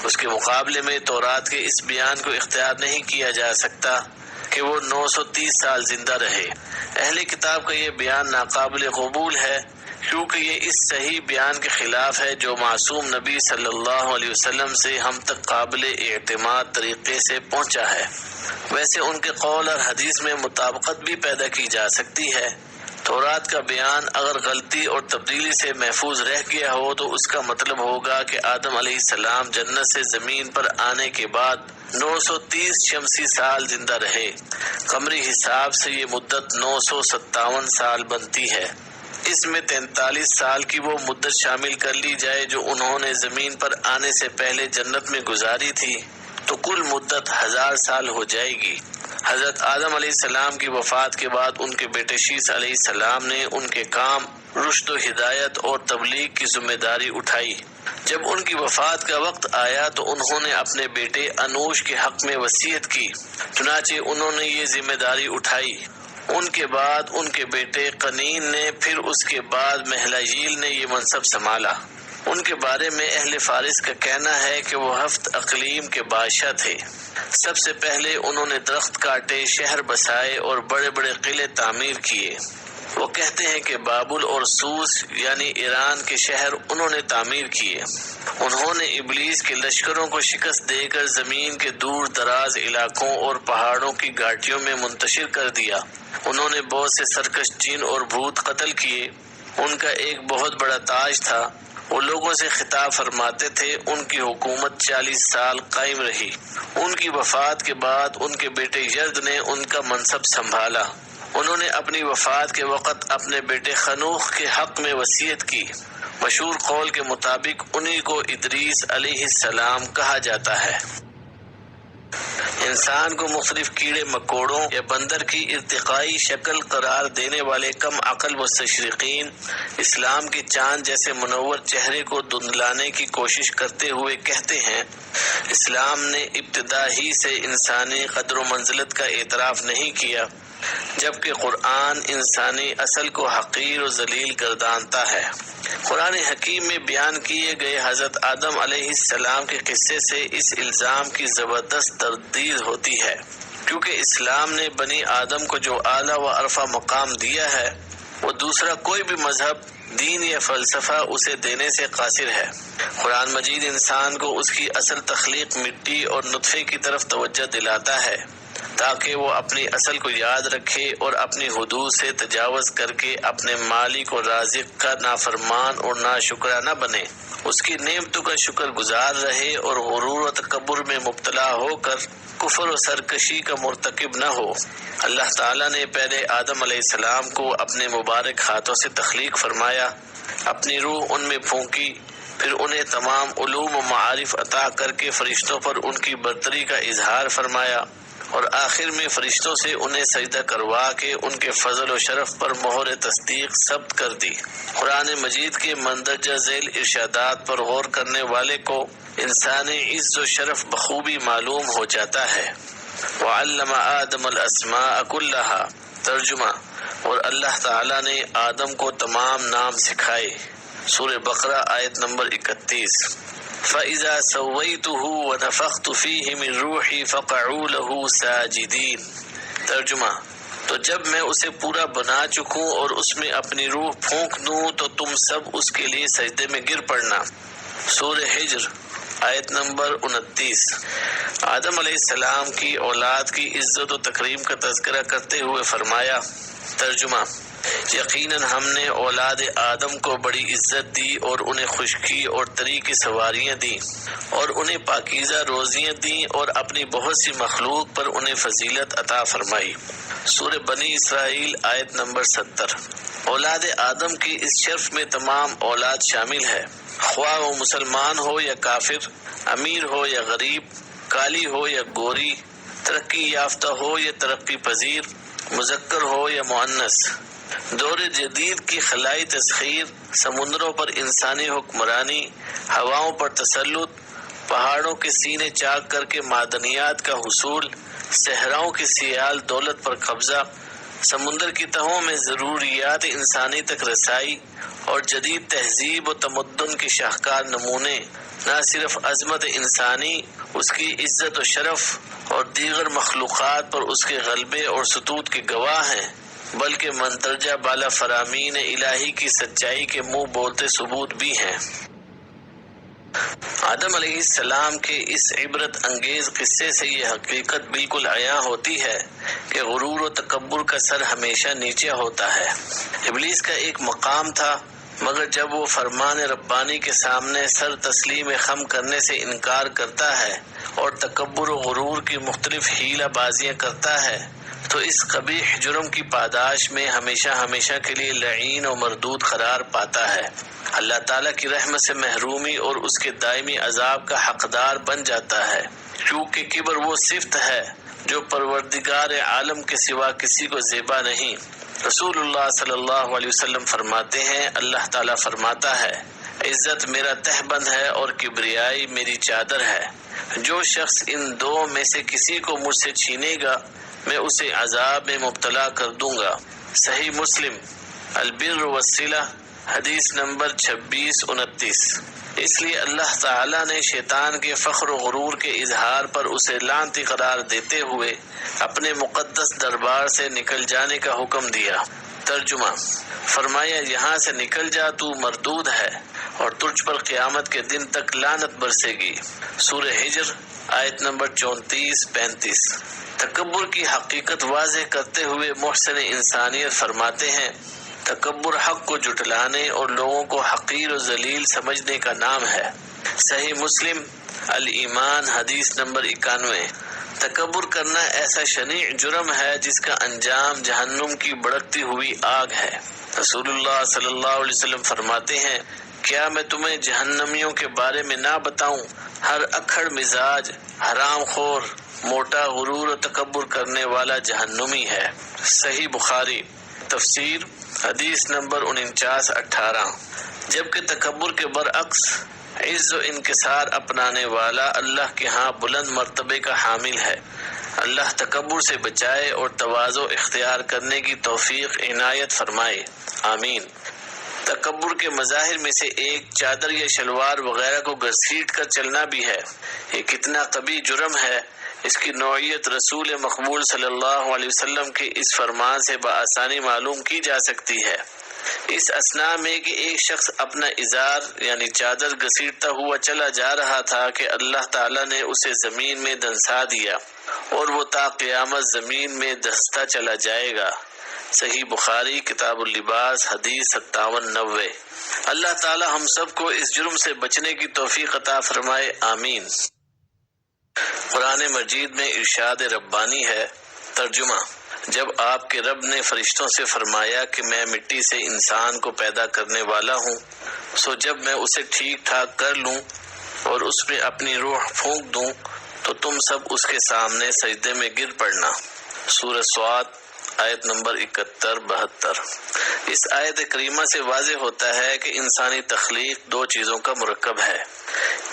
اس کے مقابلے میں تورات کے اس بیان کو اختیار نہیں کیا جا سکتا کہ وہ 930 سال زندہ رہے، اہل کتاب کا یہ بیان ناقابل قبول ہے، کیونکہ یہ اس صحیح بیان کے خلاف ہے جو معصوم نبی صلی اللہ علیہ وسلم سے ہم تک قابل اعتماد طریقے سے پہنچا ہے۔ ویسے ان کے قول اور حدیث میں مطابقت بھی پیدا کی جا سکتی ہے۔ تورات کا بیان اگر غلطی اور تبدیلی سے محفوظ رہ گیا ہو تو اس کا مطلب ہوگا کہ آدم علیہ السلام جنت سے زمین پر آنے کے بعد 930 شمسی سال زندہ رہے۔ قمری حساب سے یہ مدت 957 سال بنتی ہے۔ اس میں 43 سال کی وہ مدت شامل کر لی جائے جو انہوں نے زمین پر آنے سے پہلے جنت میں گزاری تھی تو کل مدت 1000 سال ہو جائے گی۔ حضرت آدم علیہ السلام کی وفات کے بعد ان کے بیٹے شیث علیہ السلام نے ان کے کام رشد و ہدایت اور تبلیغ کی ذمہ داری اٹھائی۔ جب ان کی وفات کا وقت آیا تو انہوں نے اپنے بیٹے انوش کے حق میں وصیت کی، چنانچہ انہوں نے یہ ذمہ داری اٹھائی۔ ان کے بعد ان کے بیٹے قنین نے، پھر اس کے بعد مہلائیل نے یہ منصب سنبھالا۔ ان کے بارے میں اہل فارس کا کہنا ہے کہ وہ 7 اقلیم کے بادشاہ تھے۔ سب سے پہلے انہوں نے درخت کاٹے، شہر بسائے اور بڑے بڑے قلعے تعمیر کیے۔ وہ کہتے ہیں کہ بابل اور سوس یعنی ایران کے شہر انہوں نے تعمیر کیے۔ انہوں نے ابلیس کے لشکروں کو شکست دے کر زمین کے دور دراز علاقوں اور پہاڑوں کی گھاٹیوں میں منتشر کر دیا۔ انہوں نے بہت سے سرکش جن اور بھوت قتل کیے۔ ان کا ایک بہت بڑا تاج تھا۔ وہ لوگوں سے خطاب فرماتے تھے۔ ان کی حکومت 40 سال قائم رہی۔ ان کی وفات کے بعد ان کے بیٹے یرد نے ان کا منصب سنبھالا۔ انہوں نے اپنی وفات کے وقت اپنے بیٹے خنوخ کے حق میں وصیت کی۔ مشہور قول کے مطابق انہی کو ادریس علیہ السلام کہا جاتا ہے۔ انسان کو مختلف کیڑے مکوڑوں یا بندر کی ارتقائی شکل قرار دینے والے کم عقل مستشرقین اسلام کے چاند جیسے منور چہرے کو دھندلانے کی کوشش کرتے ہوئے کہتے ہیں، اسلام نے ابتدا ہی سے انسانی قدر و منزلت کا اعتراف نہیں کیا، جبکہ قرآن انسانی اصل کو حقیر و ذلیل گردانتا ہے۔ قرآن حکیم میں بیان کیے گئے حضرت آدم علیہ السلام کے قصے سے اس الزام کی زبردست تردید ہوتی ہے، کیونکہ اسلام نے بنی آدم کو جو اعلیٰ و عرفہ مقام دیا ہے وہ دوسرا کوئی بھی مذہب، دین یا فلسفہ اسے دینے سے قاصر ہے۔ قرآن مجید انسان کو اس کی اصل تخلیق مٹی اور نطفے کی طرف توجہ دلاتا ہے تاکہ وہ اپنی اصل کو یاد رکھے اور اپنی حدود سے تجاوز کر کے اپنے مالک اور رازق کا نافرمان اور ناشکرا نہ بنے، اس کی نعمتوں کا شکر گزار رہے اور غرور و تکبر میں مبتلا ہو کر کفر و سرکشی کا مرتکب نہ ہو۔ اللہ تعالیٰ نے پہلے آدم علیہ السلام کو اپنے مبارک ہاتھوں سے تخلیق فرمایا، اپنی روح ان میں پھونکی، پھر انہیں تمام علوم و معارف عطا کر کے فرشتوں پر ان کی برتری کا اظہار فرمایا اور آخر میں فرشتوں سے انہیں سجدہ کروا کے ان کے فضل و شرف پر مہر تصدیق ثبت کر دی۔ قرآن مجید کے مندرجہ ذیل ارشادات پر غور کرنے والے کو انسانی عز و شرف بخوبی معلوم ہو جاتا ہے۔ وعلم آدم الاسماء کلہا، ترجمہ، اور اللہ تعالیٰ نے آدم کو تمام نام سکھائے۔ سورہ بقرہ آیت نمبر 31۔ فَإِذَا سَوَّيْتُهُ وَنَفَخْتُ فِيهِ مِن رُوحِي فَقَعُوا لَهُ سَاجِدِينَ، ترجمہ، تو جب میں اسے پورا بنا چکوں اور اس میں اپنی روح پھونک دوں تو تم سب اس کے لیے سجدے میں گر پڑنا۔ سورہ ہجر آیت نمبر 29۔ آدم علیہ السلام کی اولاد کی عزت و تکریم کا تذکرہ کرتے ہوئے فرمایا، ترجمہ، یقیناً ہم نے اولاد آدم کو بڑی عزت دی اور انہیں خشکی اور تری کی سواریاں دی اور انہیں پاکیزہ روزیاں دی اور اپنی بہت سی مخلوق پر انہیں فضیلت عطا فرمائی۔ سورہ بنی اسرائیل آیت نمبر 70۔ اولاد آدم کی اس شرف میں تمام اولاد شامل ہے، خواہ وہ مسلمان ہو یا کافر، امیر ہو یا غریب، کالی ہو یا گوری، ترقی یافتہ ہو یا ترقی پذیر، مذکر ہو یا مؤنث۔ دور جدید کی خلائی تسخیر، سمندروں پر انسانی حکمرانی، ہواؤں پر تسلط، پہاڑوں کے سینے چاک کر کے معدنیات کا حصول، صحراؤں کی سیال دولت پر قبضہ، سمندر کی تہوں میں ضروریات انسانی تک رسائی اور جدید تہذیب و تمدن کے شاہکار نمونے نہ صرف عظمت انسانی، اس کی عزت و شرف اور دیگر مخلوقات پر اس کے غلبے اور سطوت کے گواہ ہیں، بلکہ مندرجہ بالا فرامین الہی کی سچائی کے منہ بولتے ثبوت بھی ہیں۔ آدم علیہ السلام کے اس عبرت انگیز قصے سے یہ حقیقت بالکل عیاں ہوتی ہے کہ غرور و تکبر کا سر ہمیشہ نیچے ہوتا ہے۔ ابلیس کا ایک مقام تھا، مگر جب وہ فرمان ربانی کے سامنے سر تسلیم خم کرنے سے انکار کرتا ہے اور تکبر و غرور کی مختلف حیلہ بازیاں کرتا ہے تو اس قبیح جرم کی پاداش میں ہمیشہ ہمیشہ کے لیے لعین و مردود قرار پاتا ہے۔ اللہ تعالیٰ کی رحمت سے محرومی اور اس کے دائمی عذاب کا حقدار بن جاتا ہے، کیونکہ کبر وہ صفت ہے جو پروردگار عالم کے سوا کسی کو زیبا نہیں۔ رسول اللہ صلی اللہ علیہ وسلم فرماتے ہیں، اللہ تعالیٰ فرماتا ہے، عزت میرا تہبند ہے اور کبریائی میری چادر ہے۔ جو شخص ان دو میں سے کسی کو مجھ سے چھینے گا میں اسے عذاب میں مبتلا کر دوں گا۔ صحیح مسلم البر والصلہ حدیث نمبر 2629۔ اس لیے اللہ تعالیٰ نے شیطان کے فخر و غرور کے اظہار پر اسے لعنتی قرار دیتے ہوئے اپنے مقدس دربار سے نکل جانے کا حکم دیا۔ ترجمہ فرمایا، یہاں سے نکل جا، تو مردود ہے اور تجھ پر قیامت کے دن تک لعنت برسے گی۔ سورہ ہجر آیت نمبر 34-35۔ تکبر کی حقیقت واضح کرتے ہوئے محسن انسانیت فرماتے ہیں، تکبر حق کو جھٹلانے اور لوگوں کو حقیر و ذلیل سمجھنے کا نام ہے۔ صحیح مسلم الایمان حدیث نمبر 91۔ تکبر کرنا ایسا شنیع جرم ہے جس کا انجام جہنم کی بھڑکتی ہوئی آگ ہے۔ رسول اللہ صلی اللہ علیہ وسلم فرماتے ہیں، کیا میں تمہیں جہنمیوں کے بارے میں نہ بتاؤں؟ ہر اکھڑ مزاج، حرام خور، موٹا غرور و تکبر کرنے والا جہنمی ہے۔ صحیح بخاری تفسیر حدیث نمبر 49-18۔ جبکہ تکبر کے برعکس عز و انکسار اپنانے والا اللہ کے ہاں بلند مرتبے کا حامل ہے۔ اللہ تکبر سے بچائے اور تواضع اختیار کرنے کی توفیق عنایت فرمائے، آمین۔ تکبر کے مظاہر میں سے ایک چادر یا شلوار وغیرہ کو گھسیٹ کر چلنا بھی ہے۔ یہ کتنا قبیح جرم ہے، اس کی نوعیت رسول مقبول صلی اللہ علیہ وسلم کے اس فرمان سے بآسانی معلوم کی جا سکتی ہے۔ اس اثناء میں کہ ایک شخص اپنا ازار یعنی چادر گھسیٹتا ہوا چلا جا رہا تھا کہ اللہ تعالیٰ نے اسے زمین میں دھنسا دیا اور وہ تا قیامت زمین میں دھنستا چلا جائے گا۔ صحیح بخاری کتاب اللباس حدیث 57-90۔ اللہ تعالیٰ ہم سب کو اس جرم سے بچنے کی توفیق عطا فرمائے، آمین۔ قرآن مجید میں ارشاد ربانی ہے، ترجمہ جب آپ کے رب نے فرشتوں سے فرمایا کہ میں مٹی سے انسان کو پیدا کرنے والا ہوں، سو جب میں اسے ٹھیک ٹھاک کر لوں اور اس میں اپنی روح پھونک دوں تو تم سب اس کے سامنے سجدے میں گر پڑنا۔ سورہ سواد آیت نمبر 71-72۔ اس آیت کریمہ سے واضح ہوتا ہے کہ انسانی تخلیق دو چیزوں کا مرکب ہے،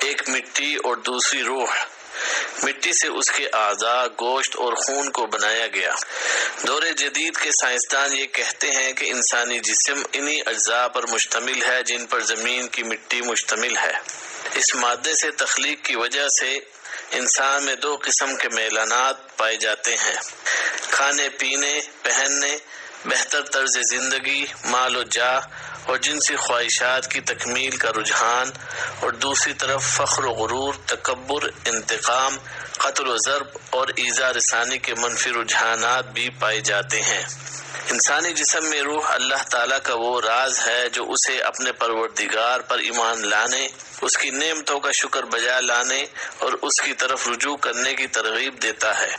ایک مٹی اور دوسری روح۔ مٹی سے اس کے اعضاء، گوشت اور خون کو بنایا گیا۔ دور جدید کے سائنسدان یہ کہتے ہیں کہ انسانی جسم انہی اجزاء پر مشتمل ہے جن پر زمین کی مٹی مشتمل ہے۔ اس مادے سے تخلیق کی وجہ سے انسان میں دو قسم کے میلانات پائے جاتے ہیں، کھانے پینے، پہننے، بہتر طرز زندگی، مال و جاہ اور جنسی خواہشات کی تکمیل کا رجحان، اور دوسری طرف فخر و غرور، تکبر، انتقام، قتل و ضرب اور ایذا رسانی کے منفی رجحانات بھی پائے جاتے ہیں۔ انسانی جسم میں روح اللہ تعالیٰ کا وہ راز ہے جو اسے اپنے پروردگار پر ایمان لانے، اس کی نعمتوں کا شکر بجا لانے اور اس کی طرف رجوع کرنے کی ترغیب دیتا ہے،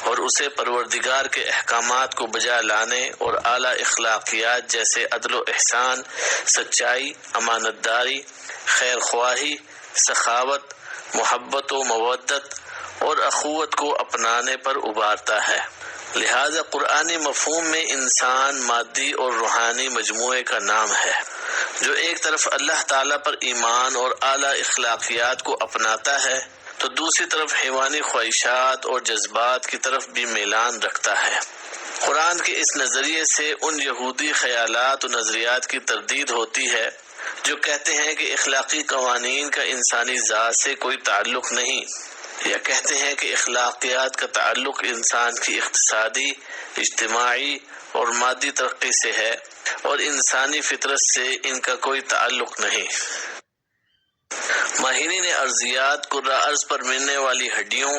اور اسے پروردگار کے احکامات کو بجا لانے اور اعلیٰ اخلاقیات جیسے عدل و احسان، سچائی، امانت داری، خیر خواہی، سخاوت، محبت و مودت اور اخوت کو اپنانے پر ابھارتا ہے۔ لہذا قرآنی مفہوم میں انسان مادی اور روحانی مجموعے کا نام ہے، جو ایک طرف اللہ تعالیٰ پر ایمان اور اعلیٰ اخلاقیات کو اپناتا ہے تو دوسری طرف حیوانی خواہشات اور جذبات کی طرف بھی میلان رکھتا ہے۔ قرآن کے اس نظریے سے ان یہودی خیالات و نظریات کی تردید ہوتی ہے جو کہتے ہیں کہ اخلاقی قوانین کا انسانی ذات سے کوئی تعلق نہیں، یا کہتے ہیں کہ اخلاقیات کا تعلق انسان کی اقتصادی، اجتماعی اور مادی ترقی سے ہے اور انسانی فطرت سے ان کا کوئی تعلق نہیں۔ ماہرین ارضیات کرۂ ارض پر ملنے والی ہڈیوں،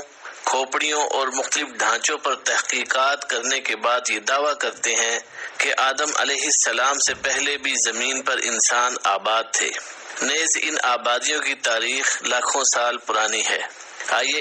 کھوپڑیوں اور مختلف ڈھانچوں پر تحقیقات کرنے کے بعد یہ دعویٰ کرتے ہیں کہ آدم علیہ السلام سے پہلے بھی زمین پر انسان آباد تھے، نیز ان آبادیوں کی تاریخ لاکھوں سال پرانی ہے۔ آئیے